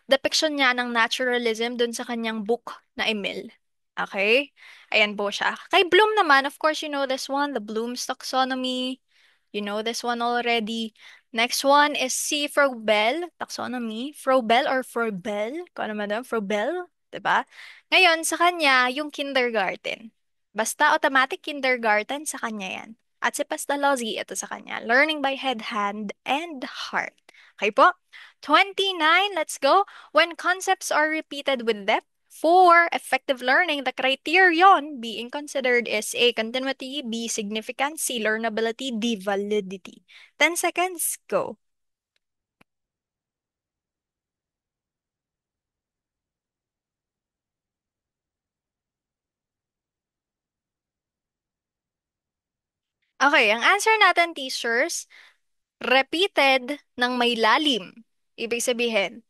depiction niya ng naturalism dun sa kanyang book na Emil. Okay? Ayan po siya. Kay Bloom naman, of course, you know this one, the Bloom's taxonomy. You know this one already. Next one is si Froebel, taxonomy. Froebel or Froebel, kung ano man doon, Froebel, 'di ba? Ngayon, sa kanya, yung kindergarten. Basta automatic kindergarten, sa kanya yan. At si Pestalozzi, ito sa kanya. Learning by head, hand, and heart. Okay po? 29, let's go. When concepts are repeated with depth, for effective learning, the criterion being considered is A, continuity, B, significance, C, learnability, D, validity. 10 seconds, go. Okay, ang answer natin, teachers, repeated ng may lalim. Ibig sabihin,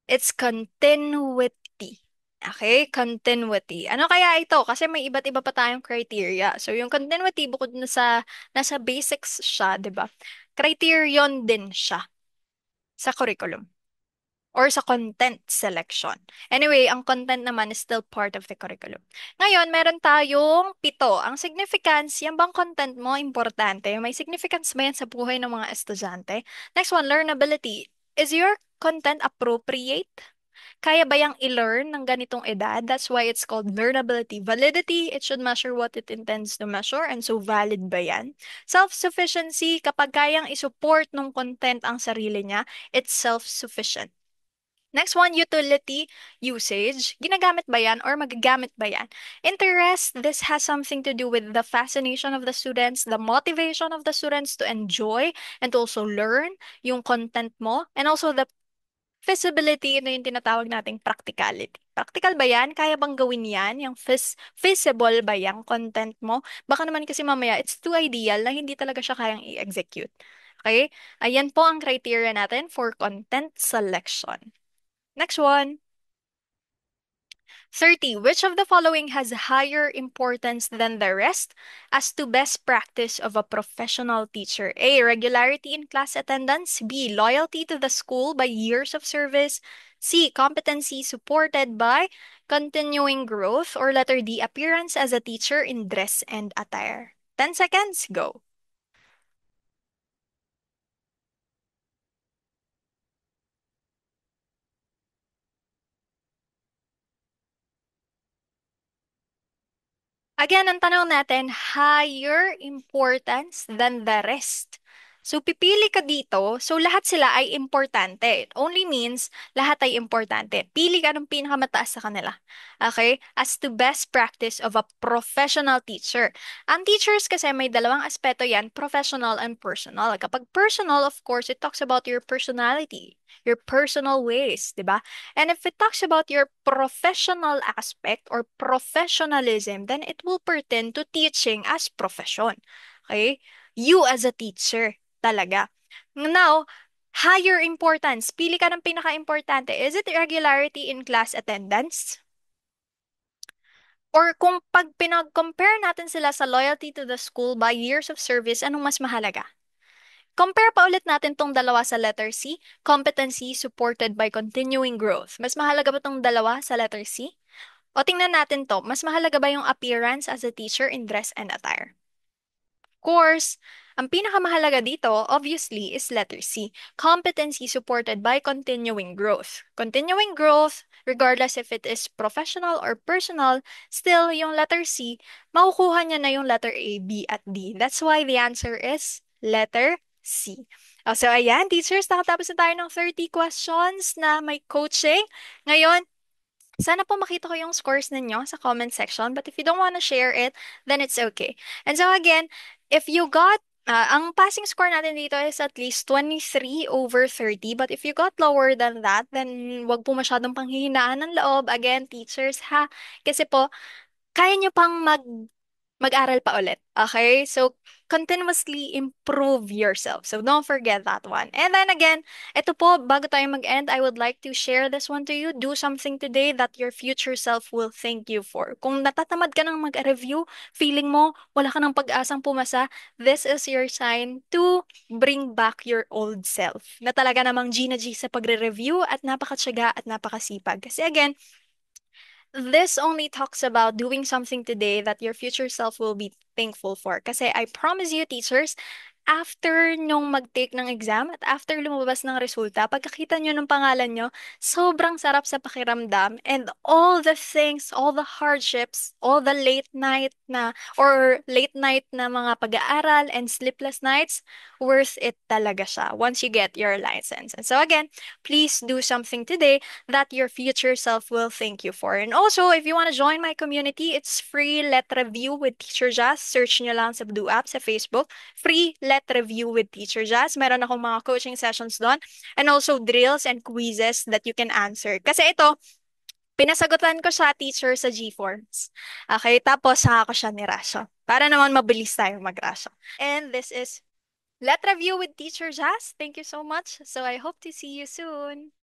it's continuity. Okay, continuity. Ano kaya ito? Kasi may iba't iba pa tayong criteria. So, yung continuity, bukod na sa, nasa basics siya, di ba? Criterion din siya sa curriculum or sa content selection. Anyway, ang content naman is still part of the curriculum. Ngayon, meron tayong pito. Ang significance, yan bang content mo importante? May significance ba yan sa buhay ng mga estudyante? Next one, learnability. Is your content appropriate? Kaya ba yang i-learn ng ganitong edad? That's why it's called learnability. Validity, it should measure what it intends to measure, and so valid ba yan? Self-sufficiency, kapag kayang isupport ng content ang sarili niya, it's self-sufficient. Next one, utility, usage. Ginagamit ba yan or magagamit ba yan? Interest, this has something to do with the fascination of the students, the motivation of the students to enjoy and to also learn yung content mo, and also the feasibility, ito yung tinatawag nating practicality. Practical ba yan? Kaya bang gawin yan? Yung feasible ba yung content mo? Baka naman kasi mamaya, it's too ideal na hindi talaga siya kayang i-execute. Okay? Ayan po ang criteria natin for content selection. Next one. 30. Which of the following has higher importance than the rest as to best practice of a professional teacher? A. Regularity in class attendance. B. Loyalty to the school by years of service. C. Competency supported by continuing growth. Or letter D. Appearance as a teacher in dress and attire. 10 seconds, go. Again, ang tanong natin, higher importance than the rest. So, pipili ka dito. So, lahat sila ay importante. It only means lahat ay importante. Pili ka ng pinakamataas sa kanila. Okay? As to best practice of a professional teacher. Ang teachers kasi may dalawang aspeto yan, professional and personal. Kapag personal, of course, it talks about your personality, your personal ways, di ba? And if it talks about your professional aspect or professionalism, then it will pertain to teaching as profession. Okay? You as a teacher, talaga. Now, higher importance. Pili ka ng pinaka-importante. Is it regularity in class attendance? Or kung pag pinag-compare natin sila sa loyalty to the school by years of service, anong mas mahalaga? Compare pa ulit natin tong dalawa sa letter C, competency supported by continuing growth. Mas mahalaga ba tong dalawa sa letter C? O tingnan natin to, mas mahalaga ba yung appearance as a teacher in dress and attire? Course, ang pinakamahalaga dito, obviously, is letter C. Competency supported by continuing growth. Continuing growth, regardless if it is professional or personal, still, yung letter C, makukuha niya na yung letter A, B, at D. That's why the answer is letter C. Oh, so, ayan, teachers, nakatapos na tayo ng 30 questions na may coaching. Ngayon, Sana po makita ko yung scores ninyo sa comment section. But if you don't want to share it, then it's okay. And so again, if you got, ang passing score natin dito is at least 23 over 30. But if you got lower than that, then wag po masyadong panghihinaan ng loob. Again, teachers ha. Kasi po, kaya nyo pang mag-aral pa ulit. Okay? So, continuously improve yourself. So, don't forget that one. And then again, ito po, bago tayo mag-end, I would like to share this one to you. Do something today that your future self will thank you for. Kung natatamad ka ng mag-review, feeling mo wala ka ng pag-asang pumasa, this is your sign to bring back your old self. Na talaga namang G na G sa pagre-review at napakatsaga at napakasipag. Kasi again, this only talks about doing something today that your future self will be thankful for. Kasi I promise you, teachers, after nung mag-take ng exam at after lumabas ng resulta, pagkakita nyo ng pangalan nyo, sobrang sarap sa pakiramdam. And all the things, all the hardships, all the late night na mga pag-aaral and sleepless nights, worth it talaga siya once you get your license. And so again, please do something today that your future self will thank you for. And also, if you want to join my community, it's free. Let Review with Teacher Jazz. Search nyo lang sa Blue App sa Facebook. Free Let Review with Teacher Jazz. Meron akong mga coaching sessions doon. And also drills and quizzes that you can answer. Kasi ito, pinasagutan ko siya teacher sa G-Forms. Okay, tapos saka ko siya nirasyo. Para naman mabilis tayo magrasyo. And this is Let Review with Teacher Jazz. Thank you so much. So I hope to see you soon.